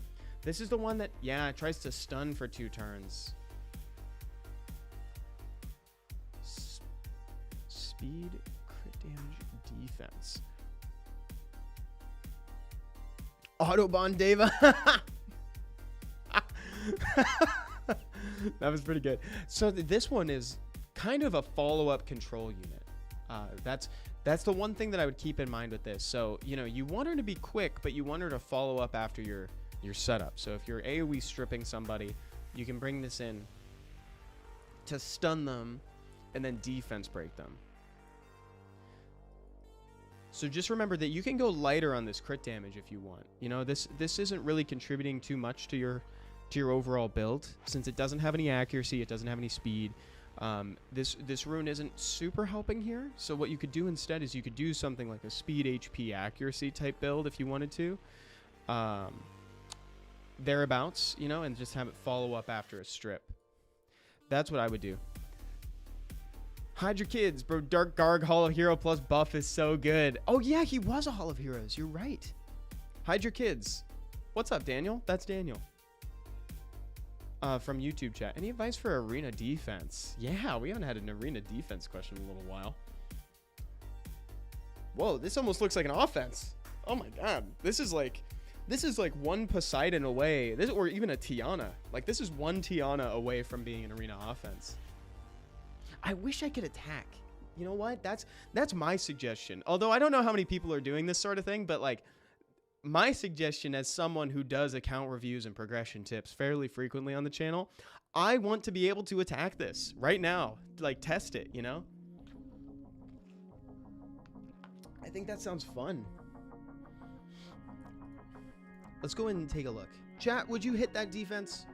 S1: This is the one that, yeah, tries to stun for 2 turns. Speed, crit damage, defense. Autobahn Deva. That was pretty good. So this one is kind of a follow-up control unit. That's the one thing that I would keep in mind with this. So, you know, you want her to be quick, but you want her to follow up after your setup. So if you're AoE stripping somebody, you can bring this in to stun them and then defense break them. So just remember that you can go lighter on this crit damage if you want. You know, this isn't really contributing too much to your overall build, since it doesn't have any accuracy, it doesn't have any speed. This rune isn't super helping here. So what you could do instead is you could do something like a speed, HP, accuracy type build if you wanted to. Thereabouts, you know, and just have it follow up after a strip. That's what I would do. Hide your kids, bro. Dark Garg Hall of Hero plus buff is so good. Oh yeah, he was a Hall of Heroes. You're right. Hide your kids. What's up, Daniel? That's Daniel. From YouTube chat. Any advice for arena defense? Yeah, we haven't had an arena defense question in a little while. Whoa, this almost looks like an offense. Oh my god. This is like one Poseidon away. Or even a Tiana. Like, this is one Tiana away from being an arena offense. I wish I could attack. You know what? That's my suggestion. Although I don't know how many people are doing this sort of thing, but like, my suggestion as someone who does account reviews and progression tips fairly frequently on the channel, I want to be able to attack this right now. Like, test it, you know? I think that sounds fun. Let's go in and take a look. Chat, would you hit that defense?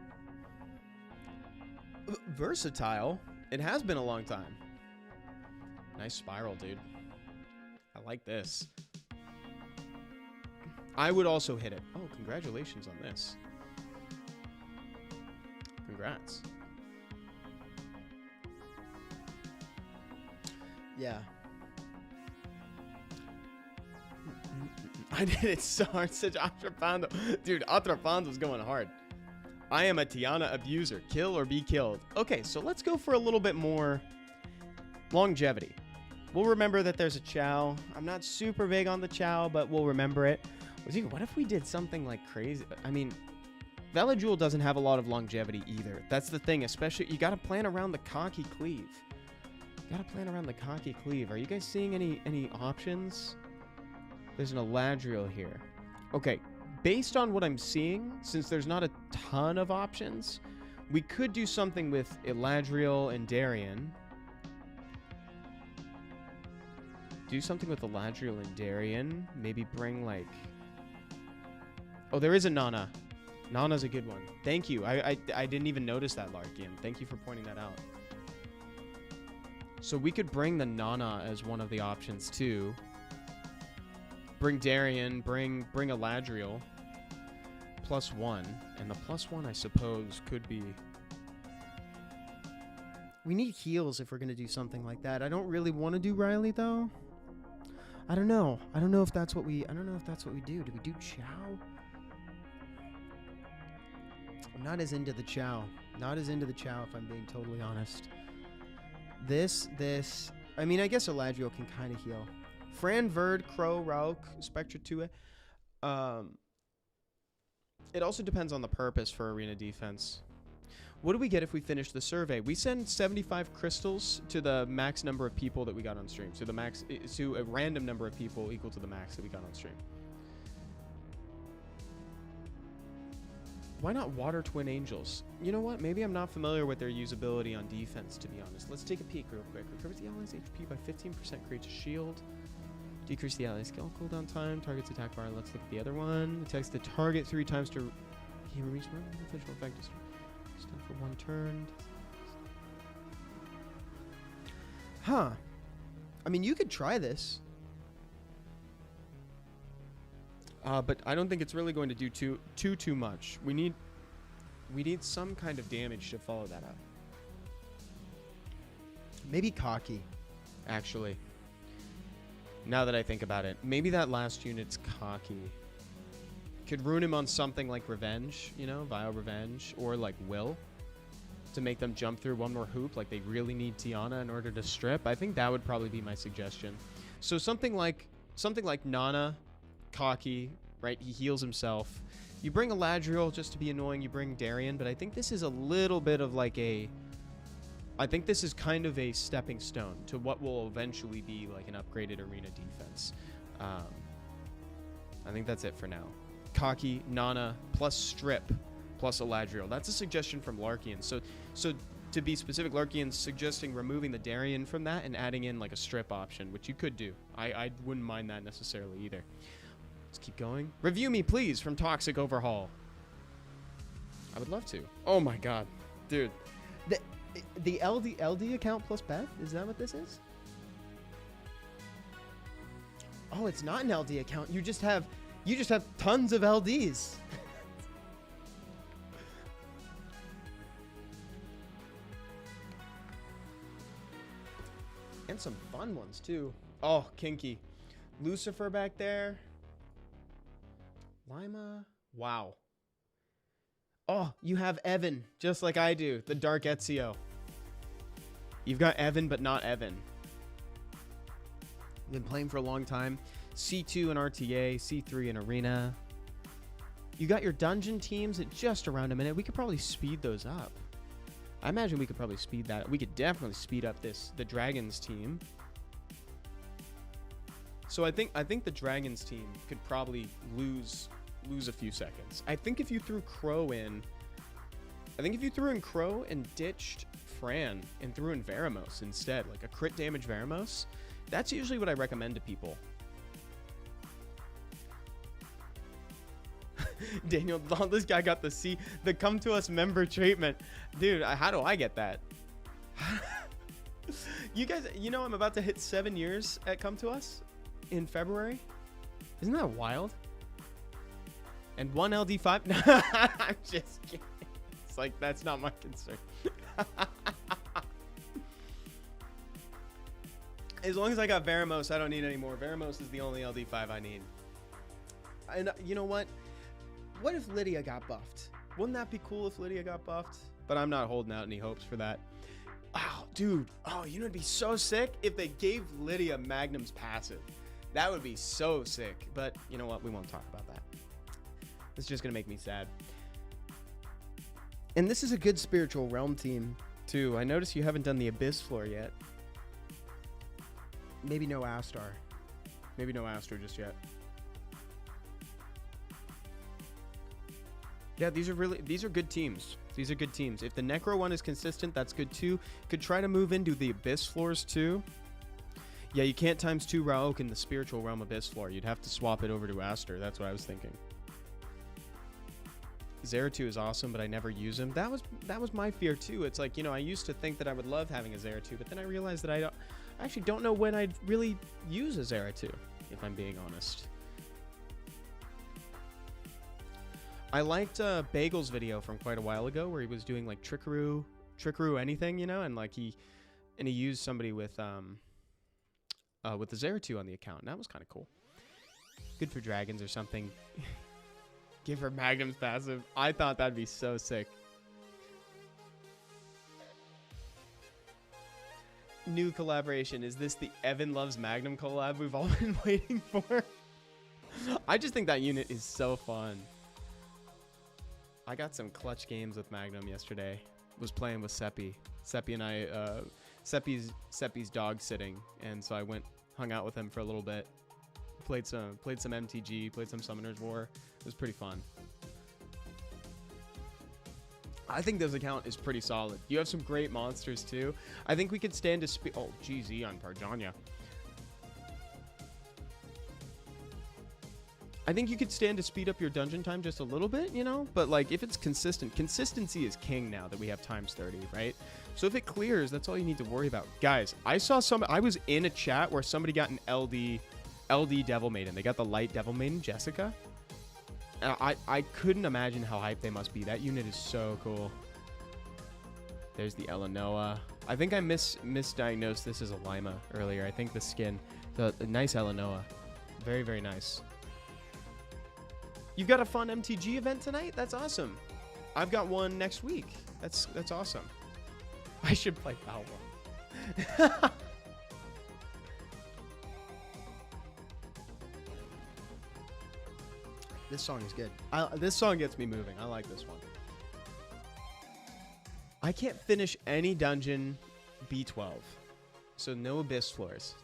S1: Versatile? It has been a long time. Nice spiral, dude. I like this. I would also hit it. Oh, congratulations on this. Congrats. Yeah. I did it so hard, such Atrapando. Dude, Atrapando's going hard. I am a Tiana abuser. Kill or be killed. Okay, so let's go for a little bit more longevity. We'll remember that there's a Chow. I'm not super big on the Chow, but we'll remember it. Dude, what if we did something like crazy? I mean, Vela Jewel doesn't have a lot of longevity either. That's the thing, especially, you got to plan around the cocky cleave. You got to plan around the cocky cleave. Are you guys seeing any options? There's an Eladriel here. Okay, based on what I'm seeing, since there's not a ton of options, we could do something with Eladriel and Darien. Do something with Eladriel and Darien. Maybe bring, like... Oh, there is a Nana. Nana's a good one. Thank you. I didn't even notice that, Larkian. Thank you for pointing that out. So we could bring the Nana as one of the options, too. Bring Darien. Bring Eladriel. +1. And the +1, I suppose, could be... We need heals if we're going to do something like that. I don't really want to do Riley, though. I don't know. I don't know if that's what we do. Do we do Chow? I'm not as into the Chow. Not as into the Chow, if I'm being totally honest. This. I mean, I guess Eladriel can kind of heal. Fran, Verd, Crow, Rauk, Spectra 2. It also depends on the purpose for arena defense. What do we get if we finish the survey? We send 75 crystals to the max number of people that we got on stream. So to a random number of people equal to the max that we got on stream. Why not Water Twin Angels? You know what? Maybe I'm not familiar with their usability on defense, to be honest. Let's take a peek real quick. Recovers the ally's HP by 15%, creates a shield. Decrease the ally's skill cooldown time. Target's attack bar. Let's look at the other one. Attacks the target 3 times to... He removes beneficial effect. Stun for 1 turn. Huh. I mean, you could try this. But I don't think it's really going to do too much. We need some kind of damage to follow that up. Maybe cocky, actually. Now that I think about it, maybe that last unit's cocky. Could ruin him on something like Revenge, you know, Vile Revenge, or like Will. to make them jump through one more hoop, like they really need Tiana in order to strip, I think that would probably be my suggestion. So something like Nana, cocky, right? He heals himself. You bring Eladriel just to be annoying. You bring Darien, but I think this is a little bit of like I think this is kind of a stepping stone to what will eventually be like an upgraded arena defense. I think that's it for now. Cocky, Nana, plus Strip, plus Eladriel. That's a suggestion from Larkian. So to be specific, Larkian's suggesting removing the Darien from that and adding in like a Strip option, which you could do. I wouldn't mind that necessarily either. Let's keep going. Review me, please, from Toxic Overhaul. I would love to. Oh my god. Dude. The LD account plus Beth? Is that what this is? Oh, it's not an LD account. You just have tons of LDs. And some fun ones too. Oh, kinky. Lucifer back there. Lima. Wow. Oh, you have Evan, just like I do. The Dark Ezio. You've got Evan, but not Evan. Been playing for a long time. C2 in RTA, C3 in Arena. You got your dungeon teams at just around a minute. We could probably speed those up. I imagine we could probably speed that. We could definitely speed up the Dragons team. So I think the Dragons team could probably lose a few seconds. I think if you threw Crow in, Crow and ditched Fran and threw in Veramos instead, like a crit damage Veramos, that's usually what I recommend to people. Daniel, this guy got the come to us member treatment. Dude, how do I get that? You guys, I'm about to hit 7 years at Come to Us in February. Isn't that wild? And 1 LD5. No, I'm just kidding. It's like, that's not my concern. As long as I got Veramos, I don't need any more. Veramos is the only LD5 I need. And you know what? What if Lydia got buffed? Wouldn't that be cool if Lydia got buffed? But I'm not holding out any hopes for that. Oh, dude. Oh, it'd be so sick if they gave Lydia Magnum's passive. That would be so sick. But you know what? We won't talk about that. It's just going to make me sad. And this is a good Spiritual Realm team, too. I notice you haven't done the Abyss floor yet. Maybe no Astar. Maybe no Astar just yet. Yeah, these are good teams. These are good teams. If the Necro one is consistent, that's good too. Could try to move into the Abyss floors too. Yeah, you can't times 2 Raok in the Spiritual Realm Abyss floor. You'd have to swap it over to Astar. That's what I was thinking. Zeratul is awesome, but I never use him. That was my fear too. It's like, I used to think that I would love having a Zeratul, but then I realized that I actually don't know when I'd really use a Zeratul, if I'm being honest. I liked Bagel's video from quite a while ago where he was doing like trickaroo anything, and like he used somebody with the Zeratul on the account, and that was kind of cool. Good for dragons or something. Give her Magnum's passive. I thought that'd be so sick. New collaboration. Is this the Evan Loves Magnum collab we've all been waiting for? I just think that unit is so fun. I got some clutch games with Magnum yesterday. Was playing with Seppi. Seppi and I, Seppi's dog sitting, and so I hung out with him for a little bit. Played some MTG, played some Summoner's War. It was pretty fun. I think this account is pretty solid. You have some great monsters too. I think we could stand to speed. Oh, GZ on Parjanya. I think you could stand to speed up your dungeon time just a little bit, but like if it's consistent, consistency is king now that we have times 30, right? So if it clears, that's all you need to worry about. Guys, I was in a chat where somebody got an LD Devil Maiden. They got the light Devil Maiden, Jessica. And I couldn't imagine how hyped they must be. That unit is so cool. There's the Eleanoa. I think I misdiagnosed this as a Lima earlier. I think the skin, the nice Eleanoa. Very, very nice. You've got a fun MTG event tonight? That's awesome. I've got one next week. That's awesome. I should play Palworld. This song is good. This song gets me moving. I like this one. I can't finish any dungeon B12. So no abyss floors.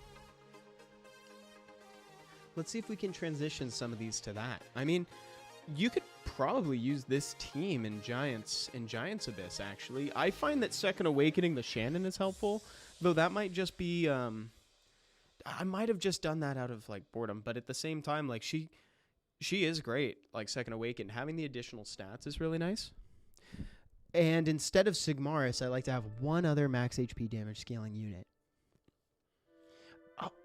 S1: Let's see if we can transition some of these to that. I mean, you could probably use this team in Giants Abyss, actually. I find that Second Awakening the Shannon is helpful, though that might just be I might have just done that out of like boredom, but at the same time, like she is great. Like Second Awaken, having the additional stats is really nice. And instead of Sigmaris, I like to have one other max HP damage scaling unit.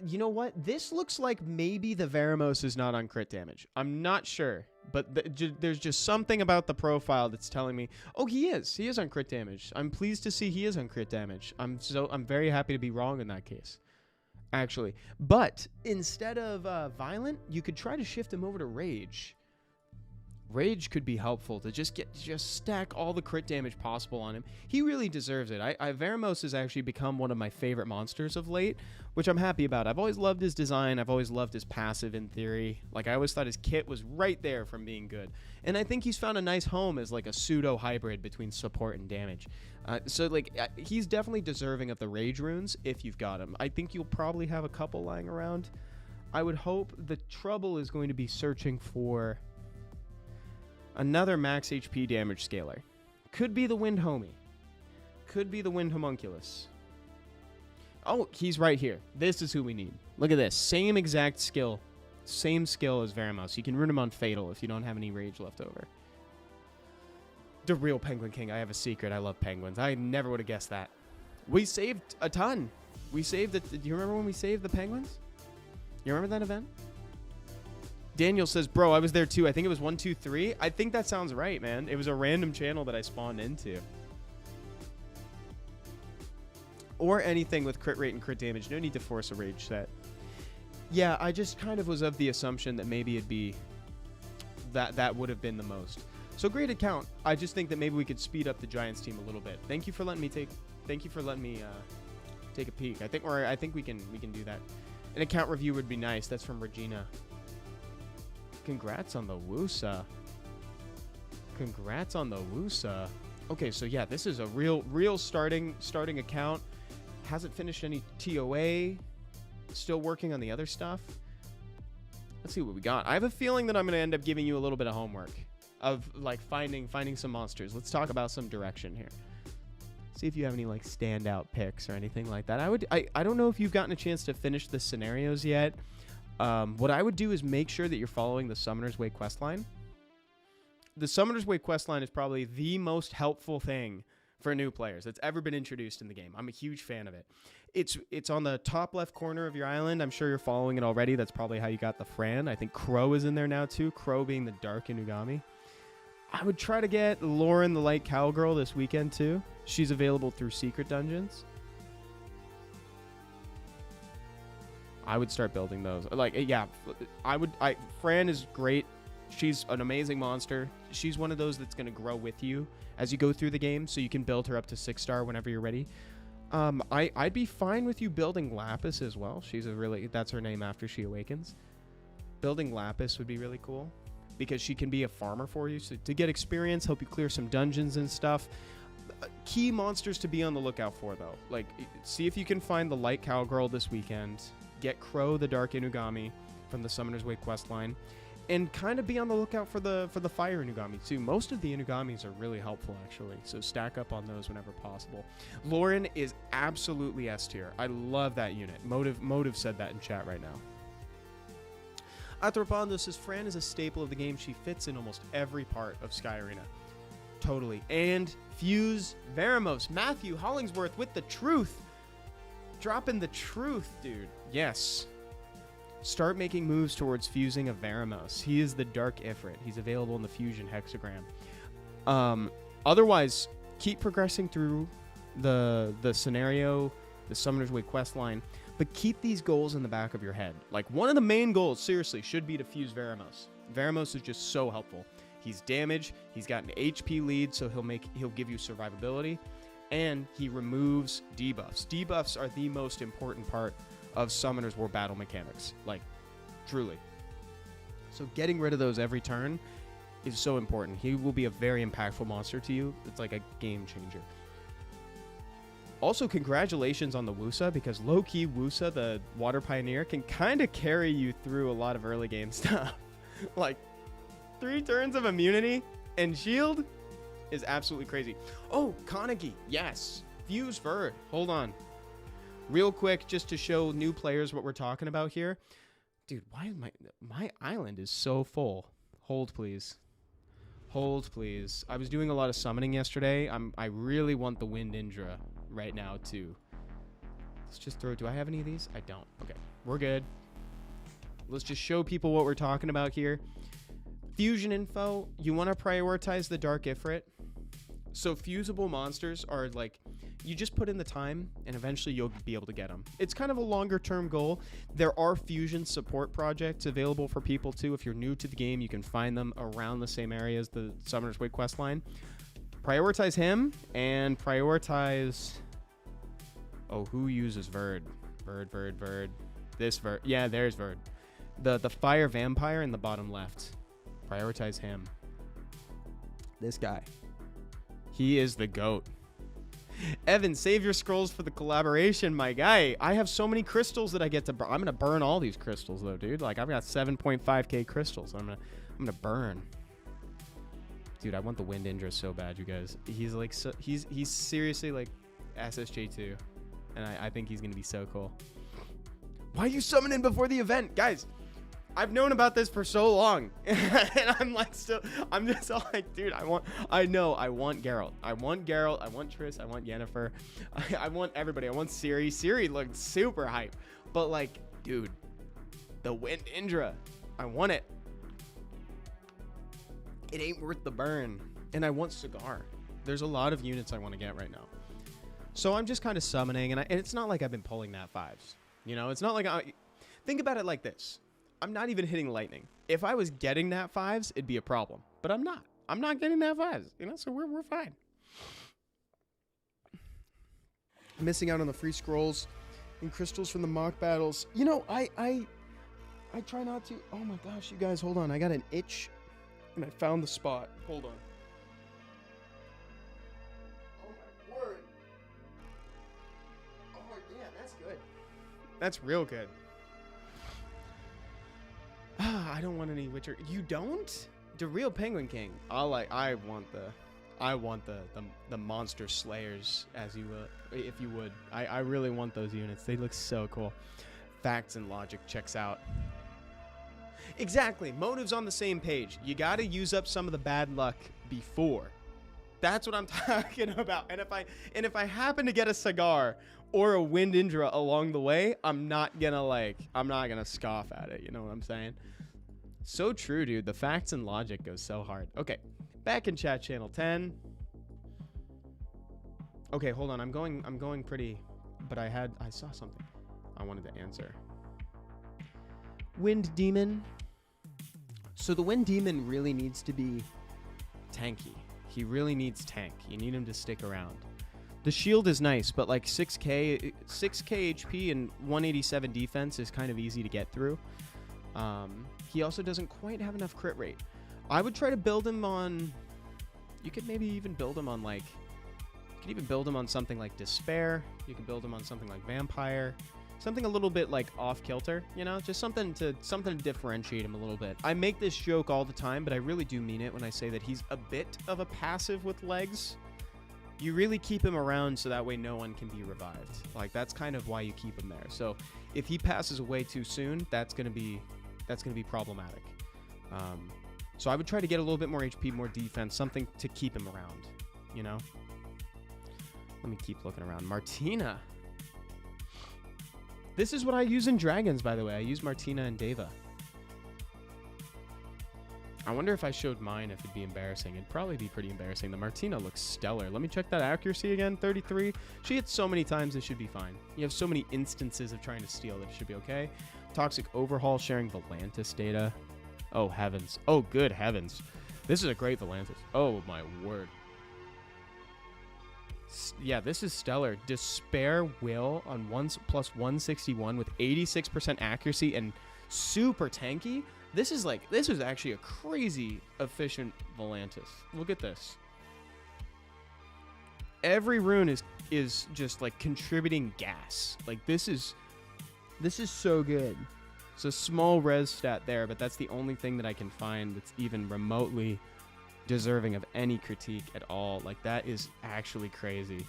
S1: You know what? This looks like maybe the Veramos is not on crit damage. I'm not sure, but there's just something about the profile that's telling me, oh, he is. He is on crit damage. I'm pleased to see he is on crit damage. I'm very happy to be wrong in that case, actually. But instead of Violent, you could try to shift him over to Rage. Rage could be helpful to just stack all the crit damage possible on him. He really deserves it. Veramos has actually become one of my favorite monsters of late, which I'm happy about. I've always loved his design. I've always loved his passive in theory. Like I always thought his kit was right there from being good. And I think he's found a nice home as like a pseudo hybrid between support and damage. So like he's definitely deserving of the Rage runes if you've got him. I think you'll probably have a couple lying around. I would hope. The trouble is going to be searching for another max HP damage scaler. Could be the Wind Homie. Could be the Wind Homunculus. Oh, he's right here. This is who we need. Look at this. Same exact skill. Same skill as Veramos. You can rune him on Fatal if you don't have any rage left over. The real Penguin King. I have a secret. I love penguins. I never would have guessed that. We saved a ton. We saved it. Do you remember when we saved the penguins? You remember that event? Daniel says, bro, I was there too. I think it was 1, 2, 3. I think that sounds right, man. It was a random channel that I spawned into. Or anything with crit rate and crit damage. No need to force a rage set. Yeah, I just kind of was of the assumption that maybe it'd be that would have been the most. So great account. I just think that maybe we could speed up the Giants team a little bit. Thank you for letting me take a peek. I think we can do that. An account review would be nice. That's from Regina. Congrats on the Wusa. Congrats on the Wusa. Okay, so yeah, this is a real starting account. Hasn't finished any TOA. Still working on the other stuff. Let's see what we got. I have a feeling that I'm going to end up giving you a little bit of homework of like finding some monsters. Let's talk about some direction here. See if you have any like standout picks or anything like that. I don't know if you've gotten a chance to finish the scenarios yet. What I would do is make sure that you're following the Summoner's Way questline. The Summoner's Way questline is probably the most helpful thing for new players that's ever been introduced in the game. I'm a huge fan of it. It's on the top left corner of your island. I'm sure you're following it already. That's probably how you got the Fran. I think Crow is in there now too. Crow being the Dark Inugami. I would try to get Lauren the Light Cowgirl this weekend too. She's available through Secret Dungeons. I would start building those. Like, yeah, Fran is great. She's an amazing monster. She's one of those that's going to grow with you as you go through the game, so you can build her up to 6-star whenever you're ready. I'd be fine with you building Lapis as well. That's her name after she awakens. Building Lapis would be really cool because she can be a farmer for you, so to get experience, help you clear some dungeons and stuff. Key monsters to be on the lookout for, though. Like, see if you can find the Light Cowgirl this weekend. Get Crow the Dark Inugami from the Summoner's Way questline, and kind of be on the lookout for the Fire Inugami too. Most of the Inugamis are really helpful actually, so stack up on those whenever possible. Lauren is absolutely S tier. I love that unit. Motive said that in chat right now. Athropondo says Fran is a staple of the game. She fits in almost every part of Sky Arena. Totally. And Fuse Veramos. Matthew Hollingsworth with the truth. Dropping the truth, dude. Yes. Start making moves towards fusing a Veramos. He is the Dark Ifrit. He's available in the Fusion Hexagram. Otherwise, keep progressing through the scenario, the Summoner's Way questline, but keep these goals in the back of your head. Like, one of the main goals, seriously, should be to fuse Veramos. Veramos is just so helpful. He's damage. He's got an HP lead, so he'll give you survivability. And he removes debuffs. Debuffs are the most important part of Summoner's War battle mechanics. Like, truly. So getting rid of those every turn is so important. He will be a very impactful monster to you. It's like a game changer. Also, congratulations on the Wusa, because low-key Wusa, the Water Pioneer, can kind of carry you through a lot of early game stuff. Like, 3 turns of immunity and shield is absolutely crazy. Oh, Kaneki, yes. Fuse Verd, hold on. Real quick, just to show new players what we're talking about here. Dude, why is my island is so full? Hold, please. Hold, please. I was doing a lot of summoning yesterday. I really want the Wind Indra right now, too. Let's just throw... Do I have any of these? I don't. Okay, we're good. Let's just show people what we're talking about here. Fusion info. You want to prioritize the Dark Ifrit. So fusible monsters are like... You just put in the time, and eventually you'll be able to get them. It's kind of a longer-term goal. There are fusion support projects available for people, too. If you're new to the game, you can find them around the same area as the Summoner's Way questline. Prioritize him, and prioritize... Oh, who uses Verd? Verd. This Verd. Yeah, there's Verd. The Fire Vampire in the bottom left. Prioritize him. This guy. He is the GOAT. Evan, save your scrolls for the collaboration, my guy. I have so many crystals that I get to burn. I'm gonna burn all these crystals though, dude. Like, I've got 7.5k crystals. I'm gonna burn. Dude, I want the Wind Indra so bad, you guys. He's like he's seriously like SSJ2, and I think he's gonna be so cool. Why are you summoning before the event, guys? I've known about this for so long, and I'm just like, dude, I want Geralt. I want Triss, I want Yennefer, I want everybody. I want Ciri. Ciri looked super hype, but like, dude, the Wind Indra, I want it. It ain't worth the burn, and I want Cigar. There's a lot of units I want to get right now, so I'm just kind of summoning, and it's not like I've been pulling that 5s. You know, it's not like think about it like this. I'm not even hitting lightning. If I was getting that 5s, it'd be a problem. But I'm not. I'm not getting that 5s. You know, so we're fine. Missing out on the free scrolls and crystals from the mock battles. You know, I try not to. Oh my gosh, you guys, hold on. I got an itch, and I found the spot. Hold on. Oh my word. Oh yeah, that's good. That's real good. I don't want any Witcher. You don't? The real Penguin King. I want the monster slayers, as you will, if you would. I really want those units. They look so cool. Facts and logic checks out. Exactly. Motives on the same page. You got to use up some of the bad luck before. That's what I'm talking about. And if I happen to get a Cigar or a Wind Indra along the way, I'm not gonna scoff at it. You know what I'm saying? So true, dude. The facts and logic goes so hard. Okay, back in chat channel 10. Okay, hold on. I'm going pretty, but I saw something I wanted to answer. Wind Demon. So the Wind Demon really needs to be tanky. He really needs tank. You need him to stick around. The shield is nice, but like 6k HP and 187 defense is kind of easy to get through. He also doesn't quite have enough crit rate. I would try to build him on... You could maybe even build him on like... You could even build him on something like Despair. You could build him on something like Vampire. Something a little bit like off-kilter, you know? Just something to differentiate him a little bit. I make this joke all the time, but I really do mean it when I say that he's a bit of a passive with legs. You really keep him around so that way no one can be revived. Like, that's kind of why you keep him there. So if he passes away too soon, that's gonna be problematic. So I would try to get a little bit more HP, more defense, something to keep him around, you know? Let me keep looking around. Martina. This is what I use in Dragons, by the way. I use Martina and Deva. I wonder if I showed mine, if it'd be embarrassing. It'd probably be pretty embarrassing. The Martina looks stellar. Let me check that accuracy again. 33. She hits so many times, it should be fine. You have so many instances of trying to steal that it should be okay. Toxic Overhaul sharing Volantis data. Oh, heavens. Oh, good heavens. This is a great Volantis. Oh, my word. Yeah, this is stellar. Despair Will on plus 161 with 86% accuracy and super tanky. This is actually a crazy efficient Volantis. Look at this. Every rune is just like contributing gas. Like this is so good. It's a small res stat there, but that's the only thing that I can find that's even remotely deserving of any critique at all. Like that is actually crazy.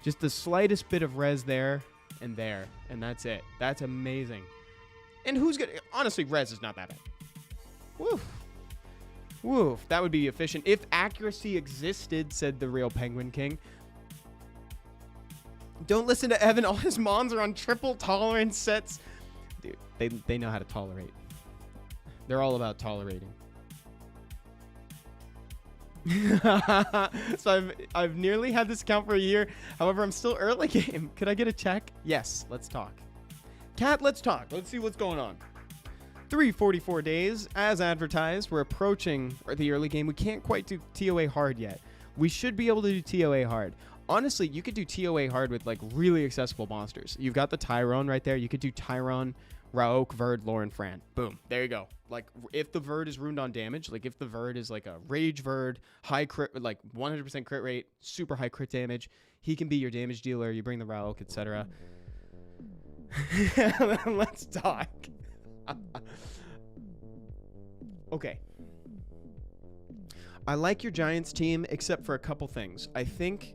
S1: Just the slightest bit of res there, and that's it. That's amazing. And honestly, res is not that bad. Woof. Woof. That would be efficient. If accuracy existed, said the real Penguin King. Don't listen to Evan. All his mons are on triple tolerance sets. Dude, they know how to tolerate. They're all about tolerating. So I've nearly had this account for a year. However, I'm still early game. Could I get a check? Yes, let's talk. Cat, let's talk. Let's see what's going on. 344 days as advertised. We're approaching the early game. We can't quite do TOA hard yet. We should be able to do TOA hard. Honestly, you could do TOA hard with like really accessible monsters. You've got the Tyrone right there. You could do Tyrone, Raok, Verd, Lauren, Fran. Boom. There you go. Like if the Verd is ruined on damage, like if the Verd is like a Rage Verd, high crit, like 100% crit rate, super high crit damage, he can be your damage dealer. You bring the Raok, etc. Let's talk. Okay. I like your Giants team except for a couple things. I think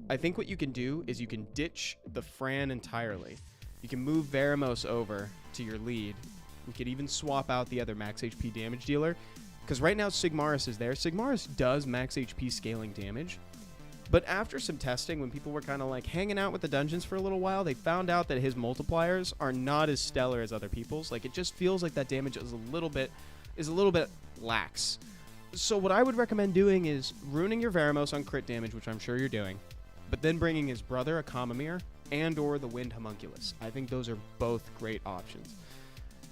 S1: what you can do is you can ditch the Fran entirely. You can move Veramos over to your lead. We could even swap out the other max HP damage dealer. Because right now Sigmaris is there. Sigmaris does max HP scaling damage. But after some testing, when people were kind of like hanging out with the dungeons for a little while, they found out that his multipliers are not as stellar as other people's. Like it just feels like that damage is a little bit lax. So what I would recommend doing is ruining your Veramos on crit damage, which I'm sure you're doing, but then bringing his brother, a Akamamir, and or the Wind Homunculus. I think those are both great options.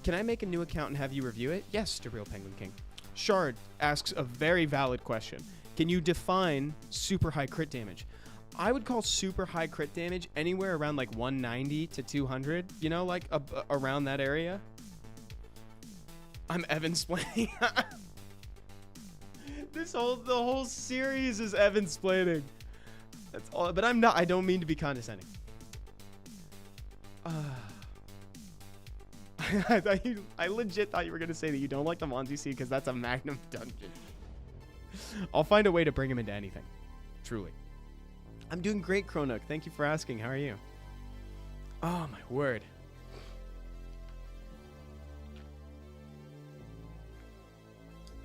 S1: Can I make a new account and have you review it? Yes, to Real Penguin King. Shard asks a very valid question. Can you define super high crit damage? I would call super high crit damage anywhere around like 190 to 200, you know, like around that area. I'm Evan splaining. The whole series is Evan splaining. That's all, but I'm not. I don't mean to be condescending. I legit thought you were gonna say that you don't like the Mons you see because that's a Magnum dungeon. I'll find a way to bring him into anything. Truly. I'm doing great, Kronuk. Thank you for asking. How are you? Oh my word.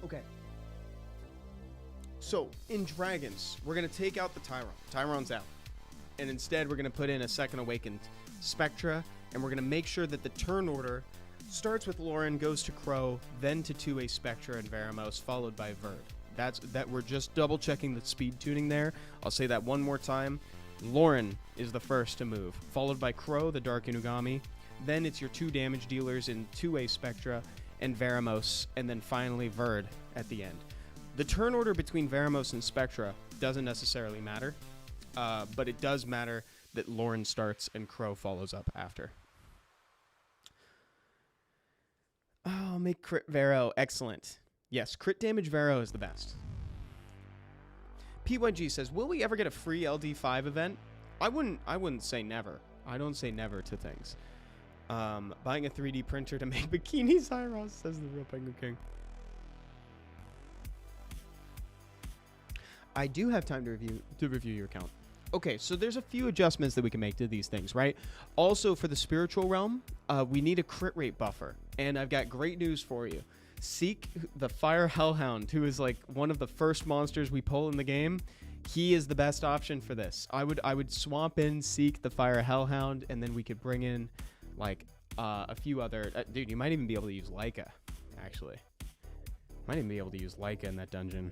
S1: Okay. So, in Dragons, we're going to take out the Tyrone. Tyrone's out. And instead, we're going to put in a second Awakened Spectra, and we're going to make sure that the turn order starts with Lauren, goes to Crow, then to 2A Spectra and Veramos, followed by Verd. We're just double-checking the speed tuning there. I'll say that one more time. Lauren is the first to move, followed by Crow, the Dark Inugami. Then it's your 2 damage dealers in 2A Spectra and Veramos, and then finally Verd at the end. The turn order between Veramos and Spectra doesn't necessarily matter, but it does matter that Lauren starts and Crow follows up after. Oh, make crit Vero. Excellent. Yes, crit damage Vero is the best. PYG says, will we ever get a free LD5 event? I wouldn't say never. I don't say never to things. Buying a 3D printer to make bikinis, Hyros, says the Real Penguin King. I do have time to review your account. Okay, so there's a few adjustments that we can make to these things, right? Also, for the spiritual realm, we need a crit rate buffer, and I've got great news for you. Seek the Fire Hellhound, who is like one of the first monsters we pull in the game. He is the best option for this. I would swap in Seek the Fire Hellhound, and then we could bring in like a few other. Dude, you might even be able to use Leica. Actually, might even be able to use Leica in that dungeon.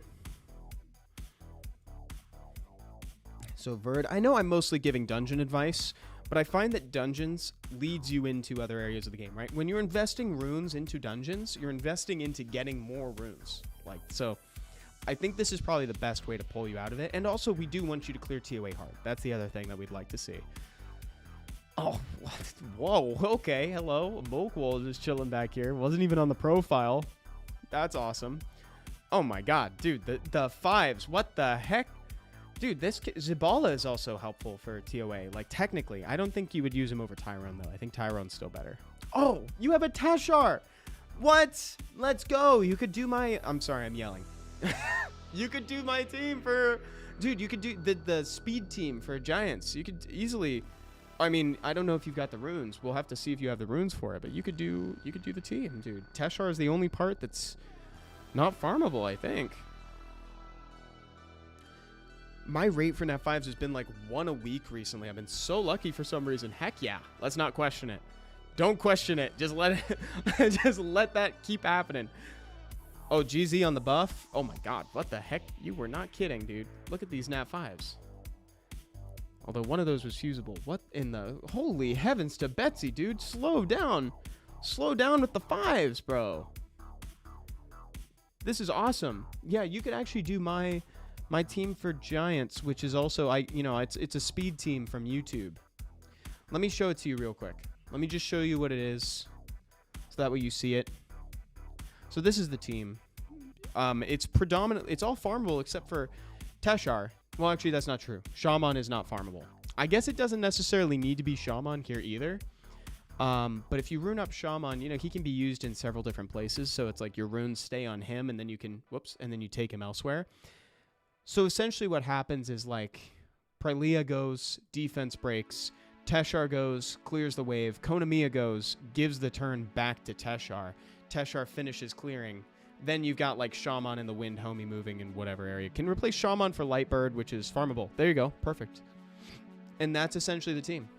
S1: So Verd, I know I'm mostly giving dungeon advice, but I find that dungeons leads you into other areas of the game, right? When you're investing runes into dungeons, you're investing into getting more runes. Like, so I think this is probably the best way to pull you out of it. And also, we do want you to clear TOA hard. That's the other thing that we'd like to see. Oh, what? Whoa. Okay. Hello. Mokwol just chilling back here. Wasn't even on the profile. That's awesome. Oh my God, dude. The fives. What the heck? Dude, this Zabala is also helpful for TOA. Like, technically, I don't think you would use him over Tyrone, though. I think Tyrone's still better. Oh, you have a Teshar. What? Let's go. You could do my... I'm sorry, I'm yelling. You could do my team for... Dude, you could do the speed team for Giants. You could easily... I mean, I don't know if you've got the runes. We'll have to see if you have the runes for it, but you could do the team, dude. Teshar is the only part that's not farmable, I think. My rate for Nat 5s has been like 1 a week recently. I've been so lucky for some reason. Heck yeah. Let's not question it. Don't question it. Just let it just let that keep happening. Oh, GZ on the buff. Oh my God. What the heck? You were not kidding, dude. Look at these Nat 5s. Although one of those was fusible. What in the holy heavens to Betsy, dude? Slow down. Slow down with the 5s, bro. This is awesome. Yeah, you could actually do my team for Giants, which is also it's a speed team from YouTube. Let me show it to you real quick. Let me just show you what it is, so that way you see it. So this is the team. It's all farmable except for Teshar. Well, actually, that's not true. Shaman is not farmable. I guess it doesn't necessarily need to be Shaman here either. But if you rune up Shaman, he can be used in several different places. So it's like your runes stay on him, and then you can and then you take him elsewhere. So essentially what happens is like Prilea goes, defense breaks, Teshar goes, clears the wave, Konamiya goes, gives the turn back to Teshar. Teshar finishes clearing. Then you've got like Shaman in the wind, homie moving in whatever area. Can replace Shaman for Lightbird, which is farmable. There you go. Perfect. And that's essentially the team.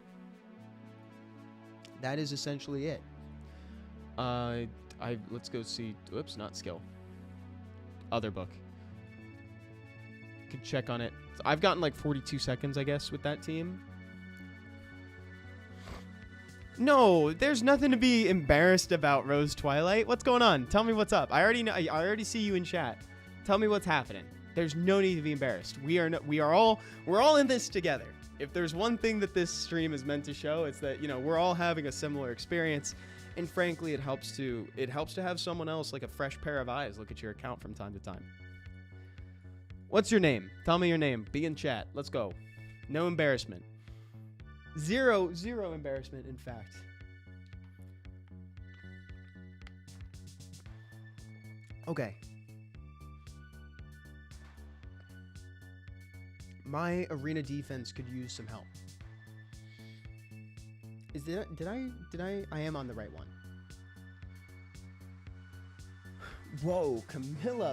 S1: That is essentially it. Let's go see. Whoops, not skill. Other book. Could check on it. I've gotten like 42 seconds, I guess, with that team. No, there's nothing to be embarrassed about, Rose Twilight. What's going on? Tell me what's up. I already know. I already see you in chat. Tell me what's happening. There's no need to be embarrassed. We're all in this together. If there's one thing that this stream is meant to show, it's that we're all having a similar experience, and frankly, it helps to have someone else, like a fresh pair of eyes, look at your account from time to time. What's your name? Tell me your name. Be in chat. Let's go. No embarrassment. Zero embarrassment, in fact. Okay. My arena defense could use some help. I am on the right one. Whoa, Camilla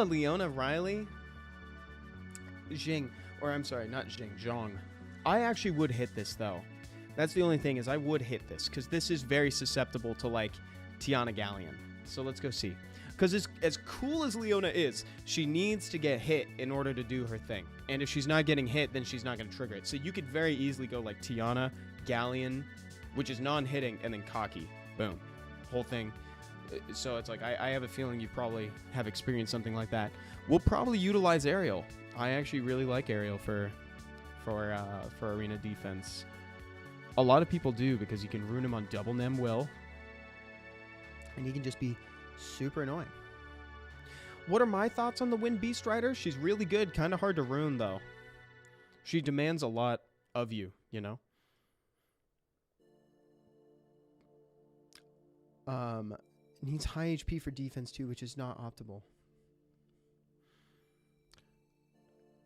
S1: Leona Riley. Jing, or I'm sorry, not Jing, Zhong. I actually would hit this though. That's the only thing, is I would hit this because this is very susceptible to like Tiana Galleon. So let's go see. Because as cool as Leona is, she needs to get hit in order to do her thing. And if she's not getting hit, then she's not going to trigger it. So you could very easily go like Tiana, Galleon, which is non-hitting, and then Cocky. Boom. Whole thing. So it's like, I have a feeling you probably have experienced something like that. We'll probably utilize Aerial. I actually really like Aerial for arena defense. A lot of people do, because you can rune him on double Nem Will. And he can just be super annoying. What are my thoughts on the Wind Beast Rider? She's really good. Kind of hard to rune, though. She demands a lot of you, Needs high HP for defense, too, which is not optimal.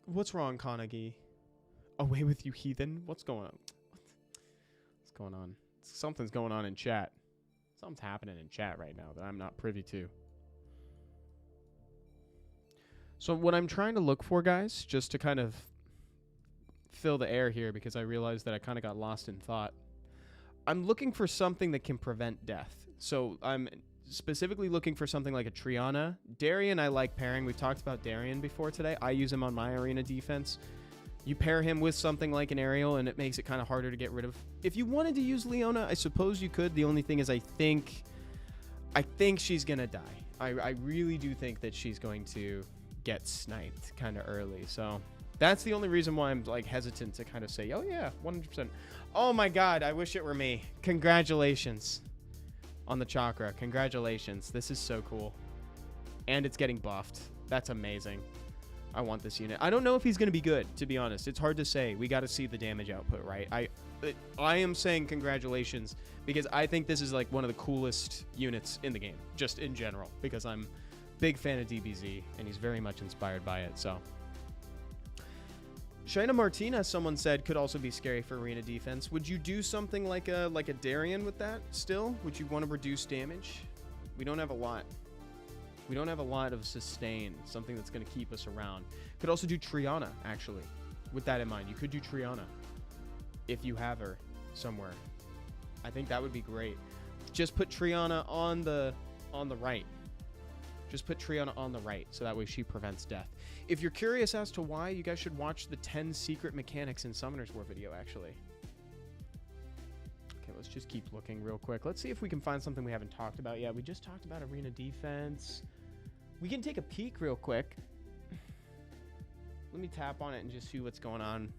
S1: What's wrong, Kanagi? Away with you, heathen. What's going on? What's going on? Something's going on in chat. Something's happening in chat right now that I'm not privy to. So what I'm trying to look for, guys, just to kind of fill the air here, because I realized that I kind of got lost in thought. I'm looking for something that can prevent death. So I'm specifically looking for something like a Triana. Darien I like pairing. We've talked about Darien before today. I use him on my arena defense. You pair him with something like an Aerial, and it makes it kind of harder to get rid of. If you wanted to use Leona, I suppose you could. The only thing is I think she's going to die. I really do think that she's going to get sniped kind of early. So that's the only reason why I'm like hesitant to kind of say, oh yeah, 100%. Oh my God, I wish it were me. Congratulations on the chakra. Congratulations. This is so cool. And it's getting buffed. That's amazing. I want this unit. I don't know if he's going to be good, to be honest. It's hard to say. We got to see the damage output, right? I am saying congratulations because I think this is like one of the coolest units in the game, just in general, because I'm a big fan of DBZ and he's very much inspired by it. So Shaina Martinez, someone said, could also be scary for arena defense. Would you do something like a Darien with that still? Would you want to reduce damage? We don't have a lot. We don't have a lot of sustain, something that's going to keep us around. Could also do Triana, actually. With that in mind, you could do Triana if you have her somewhere. I think that would be great. Just put Triana on the right. Just put Triana on the right, so that way she prevents death. If you're curious as to why, you guys should watch the 10 secret mechanics in Summoner's War video, actually. Okay, let's just keep looking real quick. Let's see if we can find something we haven't talked about yet. We just talked about arena defense. We can take a peek real quick. Let me tap on it and just see what's going on.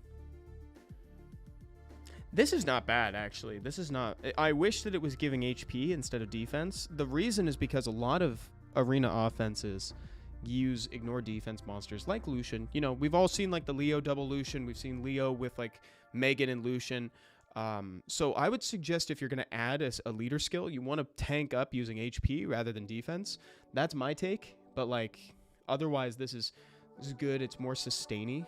S1: This is not bad, actually. This is not... I wish that it was giving HP instead of defense. The reason is because a lot of arena offenses use ignore defense monsters like Lucian. You know, we've all seen like the Leo double Lucian. We've seen Leo with like Megan and Lucian. So I would suggest if you're going to add a leader skill, you want to tank up using HP rather than defense. That's my take. But like, otherwise, this is good. It's more sustainy,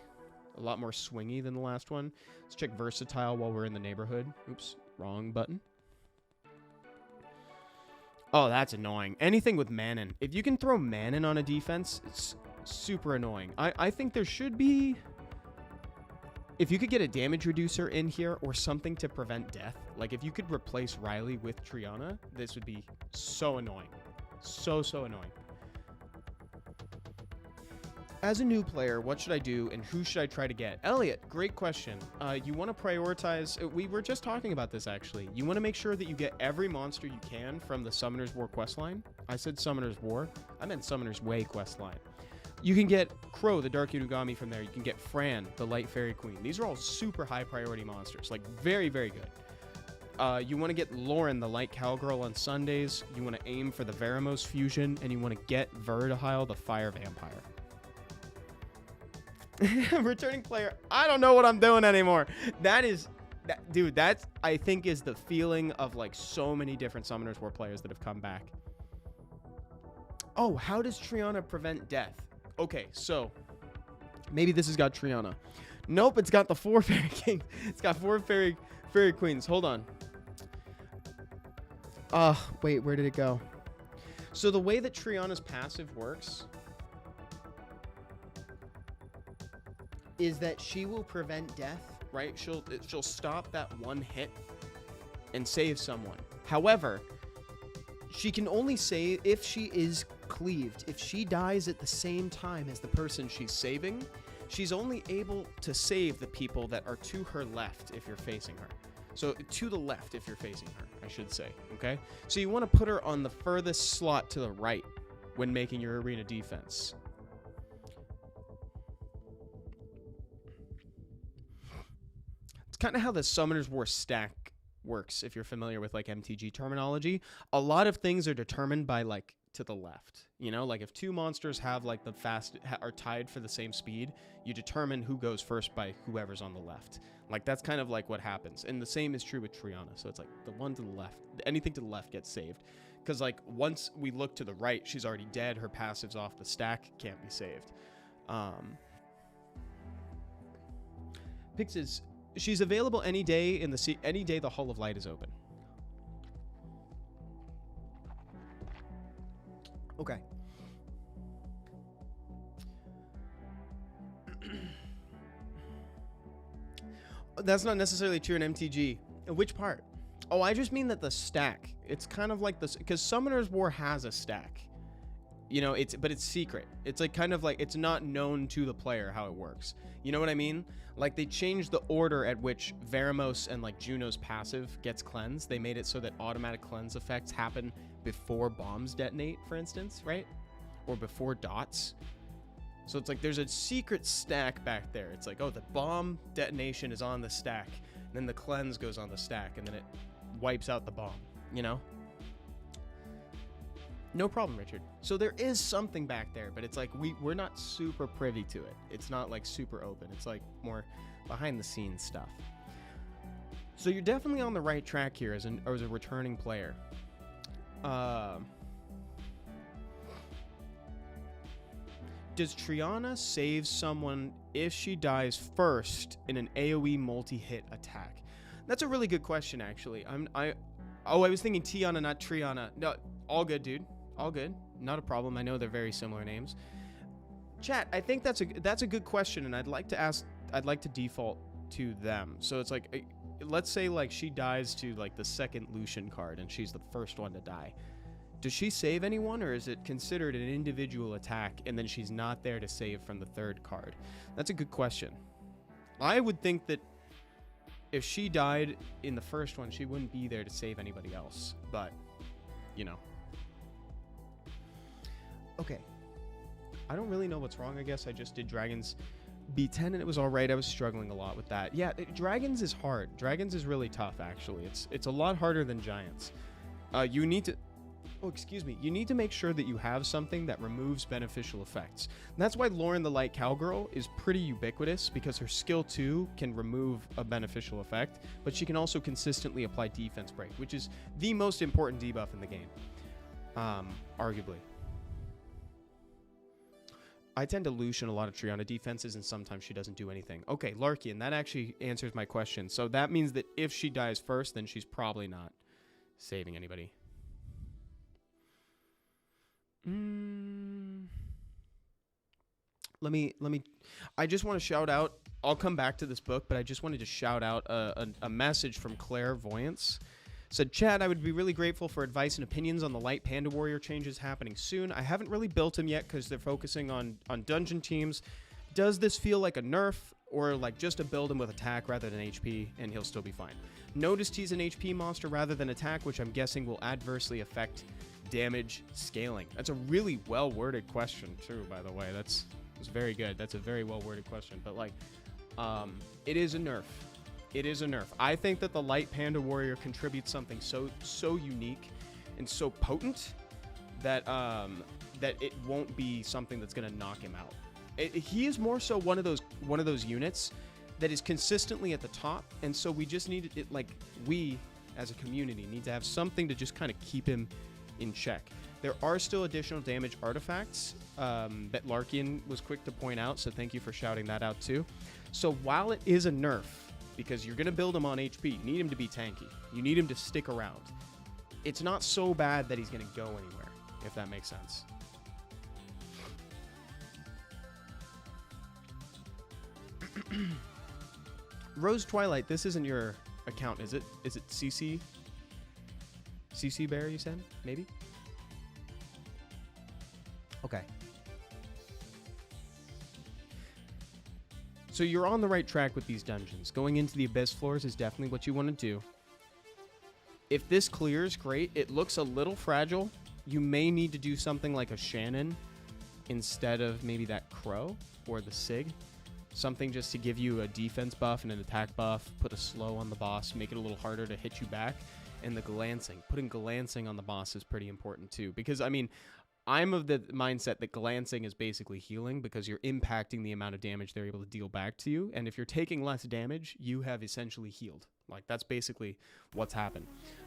S1: a lot more swingy than the last one. Let's check versatile while we're in the neighborhood. Oops, wrong button. Oh, that's annoying. Anything with Manon. If you can throw Manon on a defense, it's super annoying. I think there should be... If you could get a damage reducer in here or something to prevent death, like if you could replace Riley with Triana, this would be so annoying. So annoying. As a new player, what should I do and who should I try to get? Elliot, great question. You want to prioritize... We were just talking about this, actually. You want to make sure that you get every monster you can from the Summoner's War questline. I said Summoner's War. I meant Summoner's Way questline. You can get Crow, the Dark Unugami from there. You can get Fran, the Light Fairy Queen. These are all super high priority monsters. Like, very, very good. You want to get Lauren, the Light Cowgirl on Sundays. You want to aim for the Veramos fusion. And you want to get Verdahile, the Fire Vampire. Returning player, I don't know what I'm doing anymore. Dude, that's, I think, is the feeling of like so many different Summoners War players that have come back. Oh, how does Triana prevent death? Okay, so maybe this has got Triana. Nope, it's got the 4 Fairy Kings. It's got 4 Fairy Queens. Hold on. Wait, where did it go? So the way that Triana's passive works is that she will prevent death, right? She'll stop that one hit and save someone. However, she can only save if she is cleaved. If she dies at the same time as the person she's saving, she's only able to save the people that are to her left if you're facing her. So to the left if you're facing her, I should say, okay? So you want to put her on the furthest slot to the right when making your arena defense. Kind of how the Summoner's War stack works, if you're familiar with like MTG terminology. A lot of things are determined by like to the left, you know, like if 2 monsters have like the are tied for the same speed, you determine who goes first by whoever's on the left. Like that's kind of like what happens, and the same is true with Triana. So it's like the one to the left, anything to the left gets saved, because like once we look to the right, she's already dead, her passive's off the stack, can't be saved. Pix's, she's available any day in any day the Hall of Light is open. Okay. That's not necessarily true in MTG. Which part? Oh, I just mean that the stack. It's kind of like this, because Summoner's War has a stack. You know, but it's secret. It's like kind of like it's not known to the player how it works. You know what I mean? Like they changed the order at which Veramos and like Juno's passive gets cleansed. They made it so that automatic cleanse effects happen before bombs detonate, for instance, right? Or before dots. So it's like there's a secret stack back there. It's like, oh, the bomb detonation is on the stack, and then the cleanse goes on the stack, and then it wipes out the bomb, you know? No problem, Richard. So there is something back there, but it's like we're not super privy to it. It's not like super open. It's like more behind the scenes stuff. So you're definitely on the right track here as a returning player. Does Triana save someone if she dies first in an AoE multi-hit attack? That's a really good question, actually. I was thinking Tiana, not Triana. No, all good, dude. All good. Not a problem. I know they're very similar names. Chat, I think that's a good question, and I'd like to default to them. So it's like, let's say like she dies to like the second Lucian card, and she's the first one to die. Does she save anyone, or is it considered an individual attack, and then she's not there to save from the third card? That's a good question. I would think that if she died in the first one, she wouldn't be there to save anybody else. But, you know. Okay. I don't really know what's wrong, I guess. I just did Dragons B10 and it was alright. I was struggling a lot with that. Yeah, Dragons is hard. Dragons is really tough, actually. It's a lot harder than Giants. You need to... Oh, excuse me. You need to make sure that you have something that removes beneficial effects. And that's why Lauren the Light Cowgirl is pretty ubiquitous, because her skill 2 can remove a beneficial effect, but she can also consistently apply defense break, which is the most important debuff in the game. Arguably. I tend to Lucian a lot of Triana defenses, and sometimes she doesn't do anything. Okay, Larkian, that actually answers my question. So that means that if she dies first, then she's probably not saving anybody. Let me, I just want to shout out, I'll come back to this book, but I just wanted to shout out a message from Clairvoyance. Said, Chad, I would be really grateful for advice and opinions on the Light Panda Warrior changes happening soon. I haven't really built him yet because they're focusing on dungeon teams. Does this feel like a nerf, or like just a build him with attack rather than HP, and he'll still be fine? Noticed he's an HP monster rather than attack, which I'm guessing will adversely affect damage scaling. That's a really well-worded question, too, by the way. It's very good. That's a very well-worded question. But, like, it is a nerf. It is a nerf. I think that the Light Panda Warrior contributes something so unique and so potent that that it won't be something that's going to knock him out. He is more so one of those units that is consistently at the top, and so we just need it. Like, we as a community need to have something to just kind of keep him in check. There are still additional damage artifacts that Larkian was quick to point out, so thank you for shouting that out too. So while it is a nerf, because you're going to build him on HP, you need him to be tanky. You need him to stick around. It's not so bad that he's going to go anywhere, if that makes sense. Rose Twilight, this isn't your account, is it? Is it CC? CC Bear, you said? Maybe? Okay. So you're on the right track with these dungeons. Going into the Abyss floors is definitely what you want to do. If this clears, great. It looks a little fragile. You may need to do something like a Shannon instead of maybe that Crow or the Sig. Something just to give you a defense buff and an attack buff, put a slow on the boss, make it a little harder to hit you back. And the glancing. Putting glancing on the boss is pretty important too. Because, I mean, I'm of the mindset that glancing is basically healing, because you're impacting the amount of damage they're able to deal back to you. And if you're taking less damage, you have essentially healed. Like, that's basically what's happened.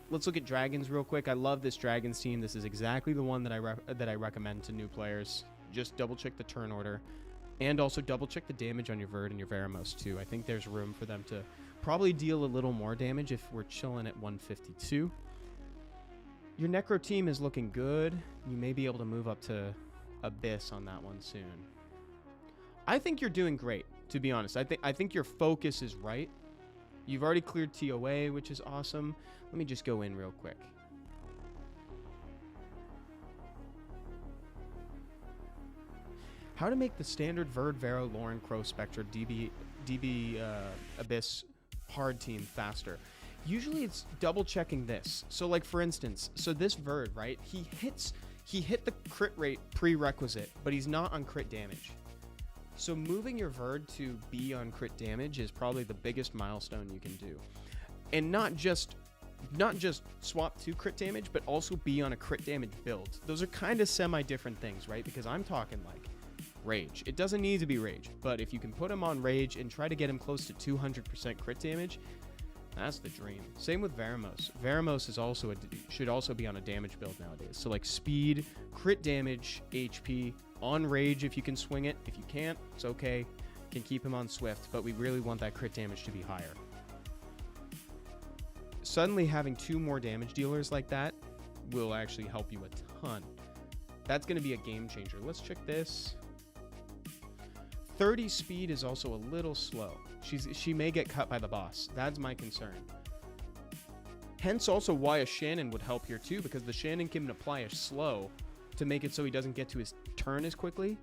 S1: Let's look at Dragons real quick. I love this Dragons team. This is exactly the one that I recommend to new players. Just double check the turn order. And also double check the damage on your Verd and your Veramos too. I think there's room for them to probably deal a little more damage if we're chilling at 152. Your Necro team is looking good. You may be able to move up to Abyss on that one soon. I think you're doing great, to be honest. I think your focus is right. You've already cleared TOA, which is awesome. Let me just go in real quick. How to make the standard Verd, Vero, Lauren, Crow, Spectra, DB Abyss hard team faster. Usually it's double checking this. So like for instance, so this Verd, right? He hit the crit rate prerequisite, but he's not on crit damage. So moving your Verd to be on crit damage is probably the biggest milestone you can do. And not just swap to crit damage, but also be on a crit damage build. Those are kind of semi-different things, right? Because I'm talking like rage. It doesn't need to be rage, but if you can put him on rage and try to get him close to 200% crit damage, that's the dream. Same with Veramos. Veramos is also should also be on a damage build nowadays. So like speed, crit damage, HP, on rage if you can swing it. If you can't, it's okay. Can keep him on swift, but we really want that crit damage to be higher. Suddenly having 2 more damage dealers like that will actually help you a ton. That's going to be a game changer. Let's check this. 30 speed is also a little slow. She may get cut by the boss. That's my concern. Hence also why a Shannon would help here too, because the Shannon can apply a slow to make it so he doesn't get to his turn as quickly.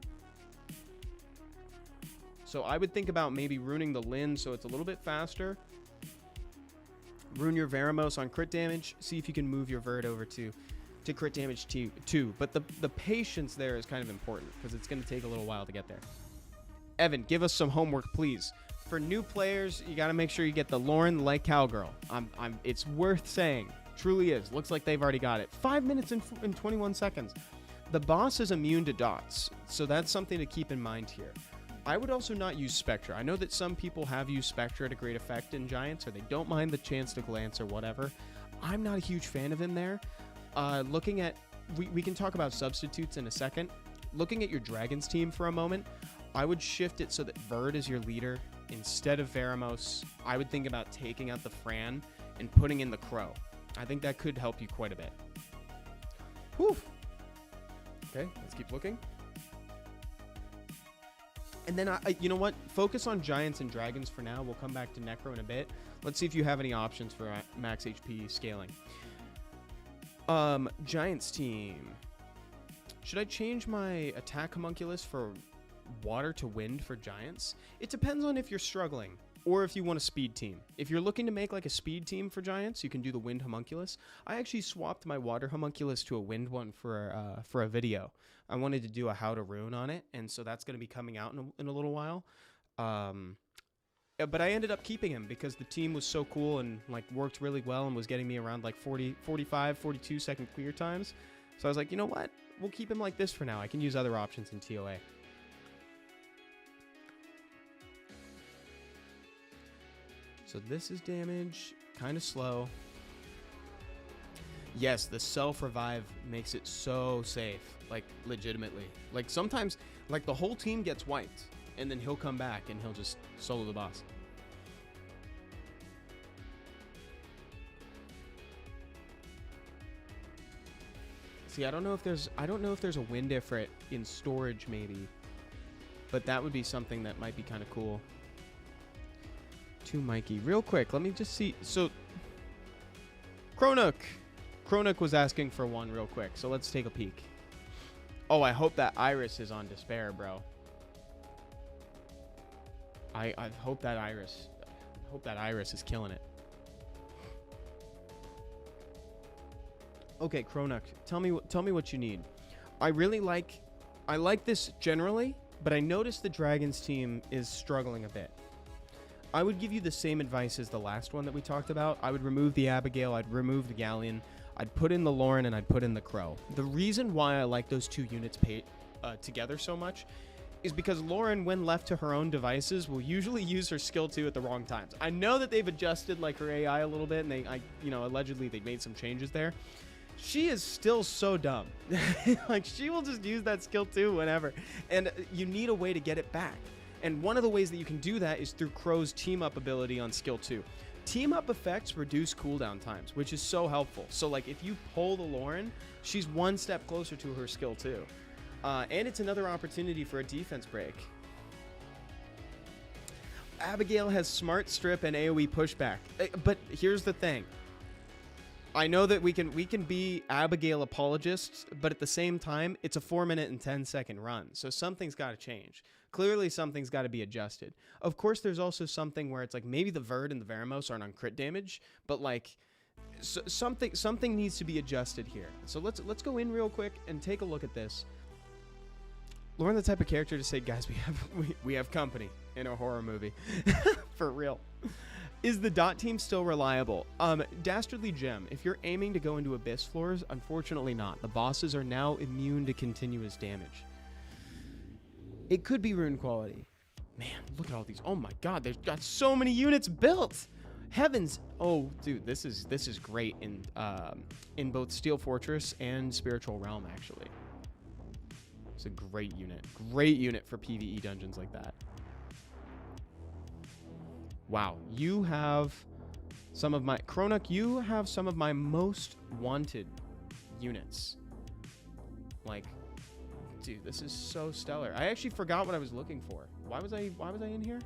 S1: So I would think about maybe ruining the Lin so it's a little bit faster. Rune your Veramos on crit damage. See if you can move your Verd over to crit damage too. But the patience there is kind of important because it's going to take a little while to get there. Evan, give us some homework, please. For new players, you got to make sure you get the Lauren like Cowgirl. It's worth saying. Truly is. Looks like they've already got it. 5 minutes and 21 seconds. The boss is immune to dots, so that's something to keep in mind here. I would also not use Spectra. I know that some people have used Spectra to great effect in Giants, or they don't mind the chance to glance or whatever. I'm not a huge fan of him there. Looking at... We can talk about substitutes in a second. Looking at your Dragons team for a moment, I would shift it so that Verd is your leader. Instead of Veramos, I would think about taking out the Fran and putting in the Crow. I think that could help you quite a bit. Whew. Okay, let's keep looking. And then, you know what? Focus on Giants and Dragons for now. We'll come back to Necro in a bit. Let's see if you have any options for max HP scaling. Giants team. Should I change my attack homunculus for water to wind for Giants? It depends on if you're struggling or if you want a speed team. If you're looking to make like a speed team for Giants, you can do the wind homunculus. I actually swapped my water homunculus to a wind one for a video. I wanted to do a how to rune on it, and so that's going to be coming out in a little while. But I ended up keeping him because the team was so cool and like worked really well and was getting me around like 40, 45, 42 second clear times. So I was like, you know what? We'll keep him like this for now. I can use other options in TOA. So this is damage, kind of slow. Yes, the self-revive makes it so safe, like legitimately. Like sometimes, like the whole team gets wiped, and then he'll come back and he'll just solo the boss. See, I don't know if there's a wind ifrit in storage maybe, but that would be something that might be kind of cool. To Mikey, real quick, let me just see. So, Kronuk was asking for one real quick, so let's take a peek. Oh, I hope that Iris is on Despair, bro. I hope that Iris is killing it. Okay, Kronuk, tell me what you need. I like this generally, but I noticed the Dragons team is struggling a bit. I would give you the same advice as the last one that we talked about. I would remove the Abigail, I'd remove the Galleon, I'd put in the Lauren, and I'd put in the Crow. The reason why I like those two units together so much is because Lauren, when left to her own devices, will usually use her skill 2 at the wrong times. I know that they've adjusted like her AI a little bit, and allegedly they made some changes there. She is still so dumb. Like, she will just use that skill 2 whenever, and you need a way to get it back. And one of the ways that you can do that is through Crow's team-up ability on skill 2. Team-up effects reduce cooldown times, which is so helpful. So, like, if you pull the Lauren, she's one step closer to her skill 2. And it's another opportunity for a defense break. Abigail has Smart Strip and AoE pushback. But here's the thing. I know that we can be Abigail apologists, but at the same time, it's a 4-minute and 10-second run, so something's got to change. Clearly, something's got to be adjusted. Of course, there's also something where it's like maybe the Verd and the Veramos aren't on crit damage, but like something needs to be adjusted here. So let's go in real quick and take a look at this. Lauren, the type of character to say, guys, we have company in a horror movie, for real. Is the dot team still reliable? Dastardly Gem, if you're aiming to go into Abyss floors, unfortunately not. The bosses are now immune to continuous damage. It could be rune quality. Man, look at all these. Oh my god, they've got so many units built. Heavens. Oh, dude, this is great in both Steel Fortress and Spiritual Realm, actually. It's a great unit. Great unit for PvE dungeons like that. Wow, you have some of my... Kronuk, you have some of my most wanted units. Like, dude, this is so stellar. I actually forgot what I was looking for. Why was I in here?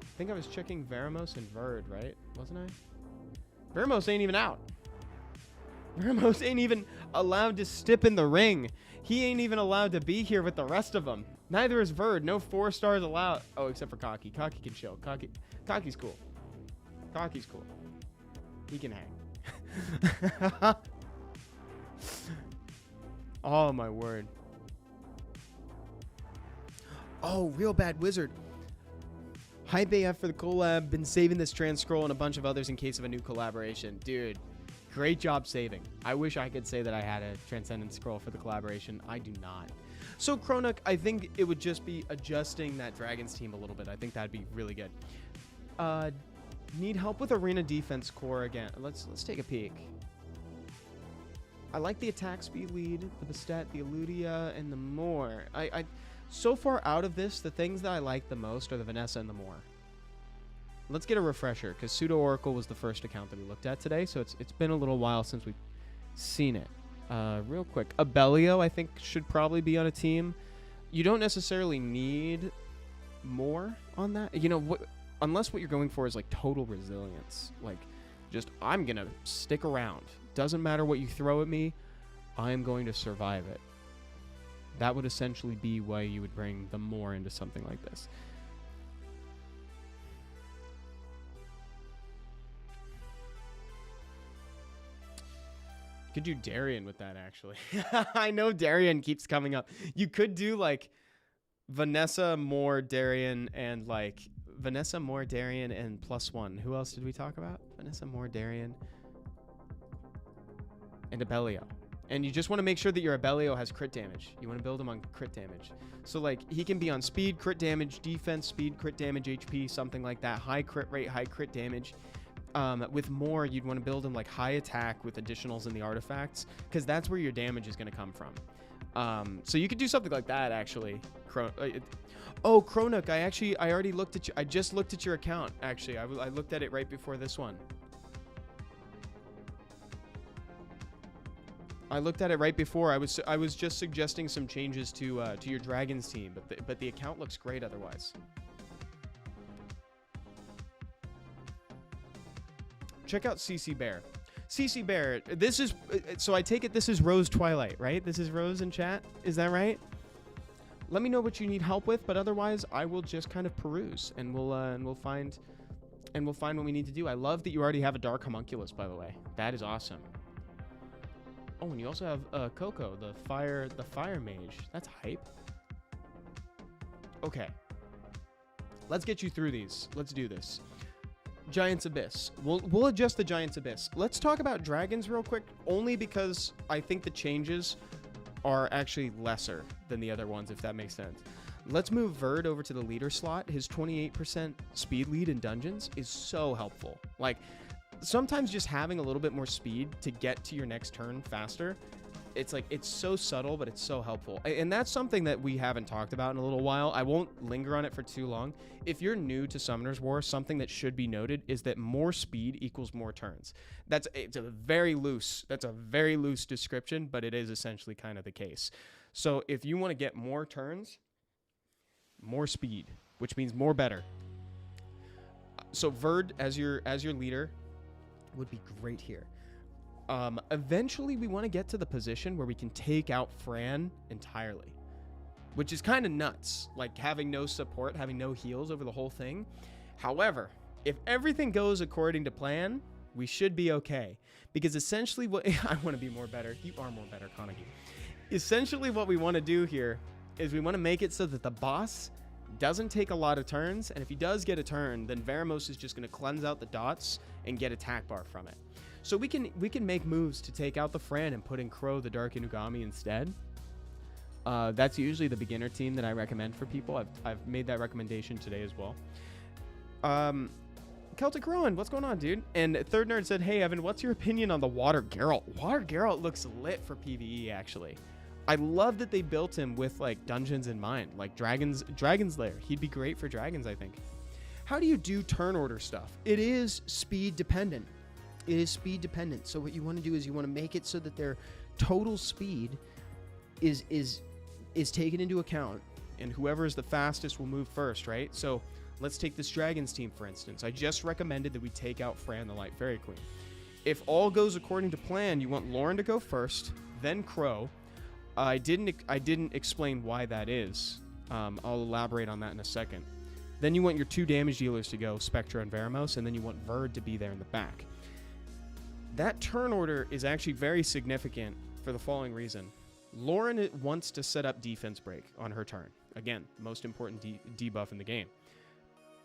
S1: I think I was checking Veramos and Verd, right? Wasn't I? Veramos ain't even out. Veramos ain't even allowed to step in the ring. He ain't even allowed to be here with the rest of them. Neither is Verd. No 4 stars allowed. Oh, except for Cocky. Cocky can chill. Cocky's cool. Cocky's cool. He can hang. Oh, my word. Oh, Real Bad Wizard. Hype AF for the collab. Been saving this trans scroll and a bunch of others in case of a new collaboration. Dude, great job saving. I wish I could say that I had a Transcendent scroll for the collaboration. I do not. So, Kronuk, I think it would just be adjusting that Dragons team a little bit. I think that'd be really good. Need help with Arena Defense Core again. Let's take a peek. I like the attack speed lead, the Bastet, the Eludia, and the Moor. So far out of this, the things that I like the most are the Vanessa and the Moor. Let's get a refresher, because Pseudo Oracle was the first account that we looked at today, so it's been a little while since we've seen it. Real quick, Abellio, I think, should probably be on a team. You don't necessarily need more on that. You know, unless what you're going for is, like, total resilience. Like, just, I'm going to stick around. Doesn't matter what you throw at me, I'm going to survive it. That would essentially be why you would bring the Moor into something like this. Could do Darien with that, actually. I know Darien keeps coming up. You could do, like, Vanessa, Moor, Darien, and, like, Vanessa, Moor, Darien, and +1. Who else did we talk about? Vanessa, Moor, Darien, and Abellio. And you just want to make sure that your Abellio has crit damage. You want to build him on crit damage. So, like, he can be on speed, crit damage, defense, speed, crit damage, HP, something like that. High crit rate, high crit damage. With Moor, you'd want to build him, like, high attack with additionals in the artifacts, because that's where your damage is going to come from. So you could do something like that, actually. Oh, Kronuk, I already looked at you. I just looked at your account, actually. I looked at it right before this one. I looked at it right before. I was just suggesting some changes to your Dragons team, but the account looks great otherwise. Check out CC Bear. CC Bear, this is, so I take it this is Rose Twilight, right? This is Rose in chat. Is that right? Let me know what you need help with, but otherwise I will just kind of peruse and we'll find what we need to do. I love that you already have a Dark Homunculus, by the way. That is awesome. Oh, and you also have Coco, the fire mage. That's hype. Okay. Let's get you through these. Let's do this. Giant's Abyss. We'll adjust the Giant's Abyss. Let's talk about dragons real quick, only because I think the changes are actually lesser than the other ones, if that makes sense. Let's move Verd over to the leader slot. His 28% speed lead in dungeons is so helpful. Like, sometimes just having a little bit more speed to get to your next turn faster, it's like, it's so subtle, but it's so helpful. And that's something that we haven't talked about in a little while. I won't linger on it for too long. If you're new to Summoner's War, something that should be noted is that more speed equals more turns. That's a very loose description, but it is essentially kind of the case. So if you want to get more turns, more speed, which means more better. So Verd as your leader would be great here. Eventually, we want to get to the position where we can take out Fran entirely, which is kind of nuts, like having no support, having no heals over the whole thing. However, if everything goes according to plan, we should be okay. Because essentially what I want to be more better. You are more better, Kanagi. Essentially what we want to do here is we want to make it so that the boss doesn't take a lot of turns, and if he does get a turn, then Veramos is just going to cleanse out the dots and get attack bar from it. So we can make moves to take out the Fran and put in Crow the Dark Inugami instead. That's usually the beginner team that I recommend for people. I've made that recommendation today as well. Celtic Rowan, what's going on, dude? And Third Nerd said, hey, Evan, what's your opinion on the Water Geralt? Water Geralt looks lit for PvE, actually. I love that they built him with, like, dungeons in mind, like Dragon's Lair. He'd be great for dragons, I think. How do you do turn order stuff? It is speed dependent. It is speed dependent. So what you want to do is you want to make it so that their total speed is taken into account, and whoever is the fastest will move first, right? So let's take this Dragons team, for instance. I just recommended that we take out Fran the Light Fairy Queen. If all goes according to plan, you want Lauren to go first, then Crow. I didn't explain why that is. I'll elaborate on that in a second. Then you want your 2 damage dealers to go, Spectra and Veramos, and then you want Verd to be there in the back. That turn order is actually very significant for the following reason. Lauren wants to set up defense break on her turn. Again, most important debuff in the game.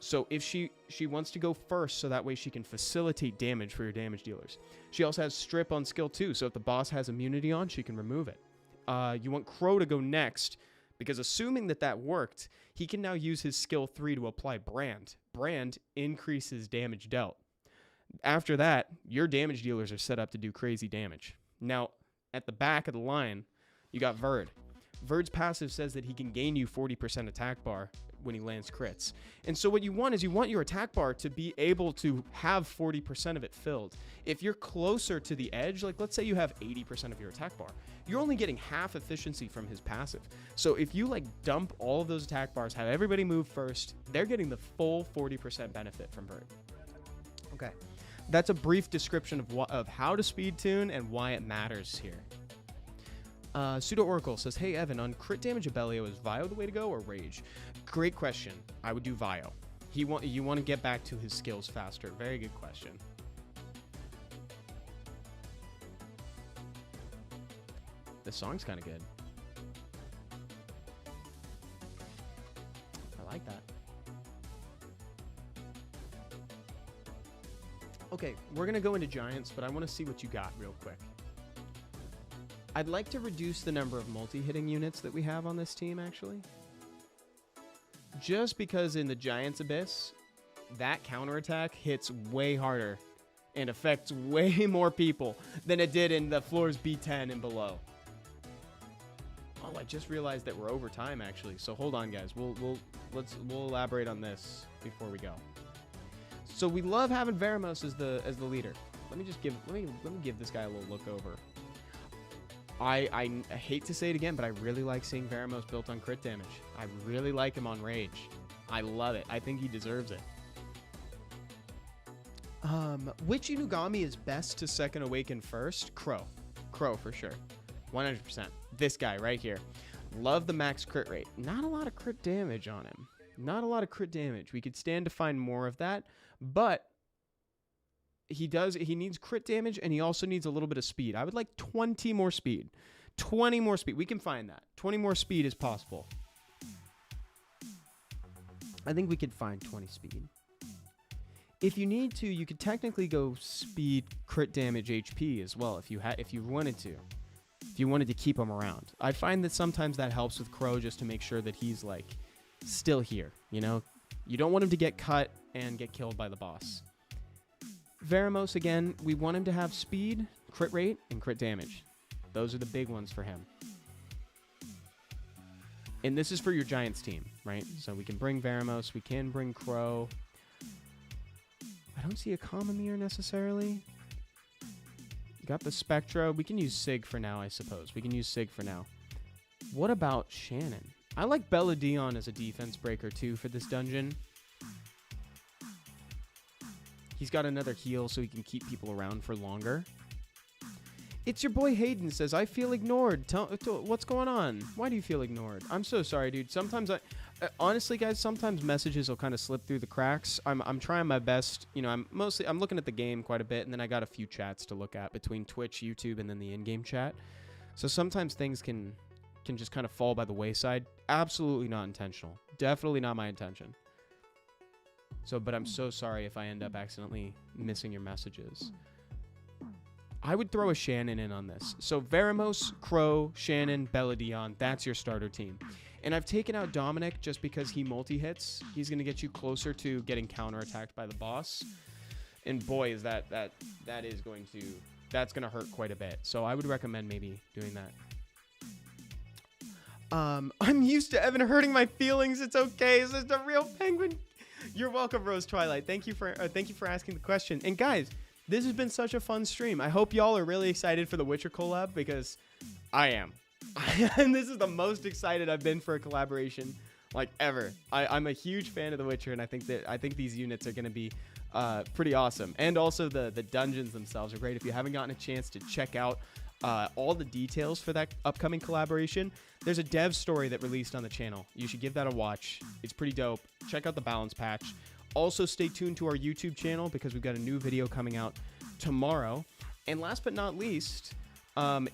S1: So if she wants to go first, so that way she can facilitate damage for your damage dealers. She also has strip on skill 2, so if the boss has immunity on, she can remove it. You want Crow to go next, because assuming that worked, he can now use his skill 3 to apply Brand. Brand increases damage dealt. After that, your damage dealers are set up to do crazy damage. Now, at the back of the line, you got Verd. Verd's passive says that he can gain you 40% attack bar when he lands crits. And so what you want is you want your attack bar to be able to have 40% of it filled. If you're closer to the edge, like let's say you have 80% of your attack bar, you're only getting half efficiency from his passive. So if you like dump all of those attack bars, have everybody move first, they're getting the full 40% benefit from Verd. Okay. That's a brief description of how to speed tune and why it matters here. Pseudo Oracle says, hey Evan, on crit damage Abellio, is Vio the way to go or Rage? Great question. I would do Vio. You want to get back to his skills faster. Very good question. The song's kind of good. I like that. Okay, we're going to go into Giants, but I want to see what you got real quick. I'd like to reduce the number of multi-hitting units that we have on this team, actually. Just because in the Giants Abyss, that counterattack hits way harder and affects way more people than it did in the floors B10 and below. Oh, I just realized that we're over time, actually. So hold on, guys. We'll elaborate on this before we go. So we love having Veramos as the leader. Let me give this guy a little look over. I hate to say it again, but I really like seeing Veramos built on crit damage. I really like him on Rage. I love it. I think he deserves it. Which Inugami is best to second awaken first? Crow. Crow for sure. 100%. This guy right here. Love the max crit rate. Not a lot of crit damage on him. Not a lot of crit damage. We could stand to find more of that, but he needs crit damage, and he also needs a little bit of speed. I would like 20 more speed. 20 more speed. We can find that. 20 more speed is possible. I think we could find 20 speed. If you need to, you could technically go speed, crit damage, HP as well if you wanted to. If you wanted to keep him around. I find that sometimes that helps with Crow just to make sure that he's like still here, you know? You don't want him to get cut and get killed by the boss. Veramos, again, we want him to have speed, crit rate, and crit damage. Those are the big ones for him. And this is for your Giants team, right? So we can bring Veramos, we can bring Crow. I don't see a Kamamir necessarily. Got the Spectra. We can use Sig for now, I suppose. We can use Sig for now. What about Shannon? I like Bella Dion as a defense breaker, too, for this dungeon. He's got another heal, so he can keep people around for longer. It's your boy Hayden says, I feel ignored. What's going on? Why do you feel ignored? I'm so sorry, dude. Sometimes honestly, guys, sometimes messages will kind of slip through the cracks. I'm trying my best. You know, I'm looking at the game quite a bit, and then I got a few chats to look at between Twitch, YouTube, and then the in-game chat. So sometimes things can just kind of fall by the wayside. Absolutely not intentional. Definitely not my intention. So, but I'm so sorry if I end up accidentally missing your messages. I would throw a Shannon in on this. So Veramos, Crow, Shannon, Belladion, that's your starter team. And I've taken out Dominic just because he multi-hits. He's going to get you closer to getting counterattacked by the boss. And boy, is that's going to hurt quite a bit. So I would recommend maybe doing that. I'm used to Evan hurting my feelings. It's okay. It's just a real penguin. You're welcome, Rose Twilight. Thank you for asking the question. And guys, this has been such a fun stream. I hope y'all are really excited for the Witcher collab, because I am. And this is the most excited I've been for a collaboration like ever. I'm a huge fan of the Witcher, and I think these units are going to be pretty awesome. And also the dungeons themselves are great. If you haven't gotten a chance to check out all the details for that upcoming collaboration, there's a dev story that released on the channel. You should give that a watch. It's pretty dope. Check out the balance patch. Also, stay tuned to our YouTube channel, because we've got a new video coming out tomorrow. And last but not least,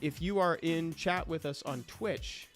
S1: if you are in chat with us on Twitch,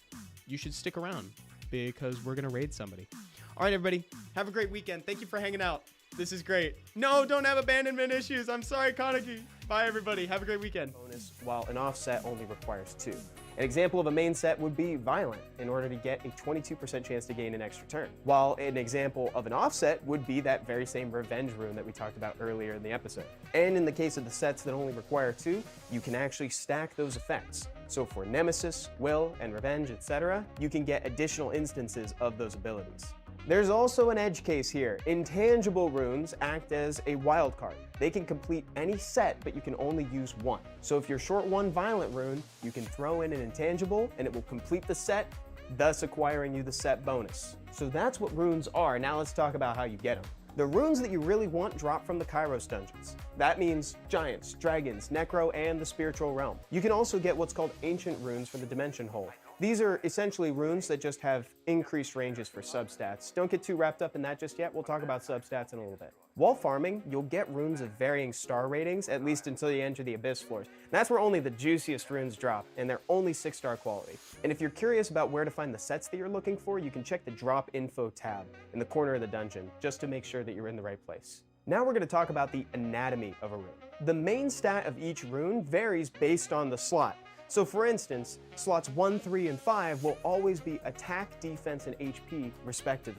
S1: you should stick around, because we're going to raid somebody. All right, everybody. Have a great weekend. Thank you for hanging out. This is great. No, don't have abandonment issues. I'm sorry, Kaneki. Bye, everybody. Have a great weekend. Bonus, while an offset only requires 2. An example of a main set would be Violent, in order to get a 22% chance to gain an extra turn. While an example of an offset would be that very same Revenge rune that we talked about earlier in the episode. And in the case of the sets that only require 2, you can actually stack those effects. So for Nemesis, Will, and Revenge, etc., you can get additional instances of those abilities. There's also an edge case here. Intangible runes act as a wild card. They can complete any set, but you can only use 1. So if you're short 1 Violent rune, you can throw in an intangible and it will complete the set, thus acquiring you the set bonus. So that's what runes are. Now let's talk about how you get them. The runes that you really want drop from the Kairos dungeons. That means giants, dragons, necro, and the spiritual realm. You can also get what's called ancient runes for the dimension hole. These are essentially runes that just have increased ranges for substats. Don't get too wrapped up in that just yet. We'll talk about substats in a little bit. While farming, you'll get runes of varying star ratings, at least until you enter the Abyss floors. And that's where only the juiciest runes drop, and they're only 6-star quality. And if you're curious about where to find the sets that you're looking for, you can check the drop info tab in the corner of the dungeon, just to make sure that you're in the right place. Now we're going to talk about the anatomy of a rune. The main stat of each rune varies based on the slot. So for instance, slots 1, 3, and 5 will always be attack, defense, and HP respectively.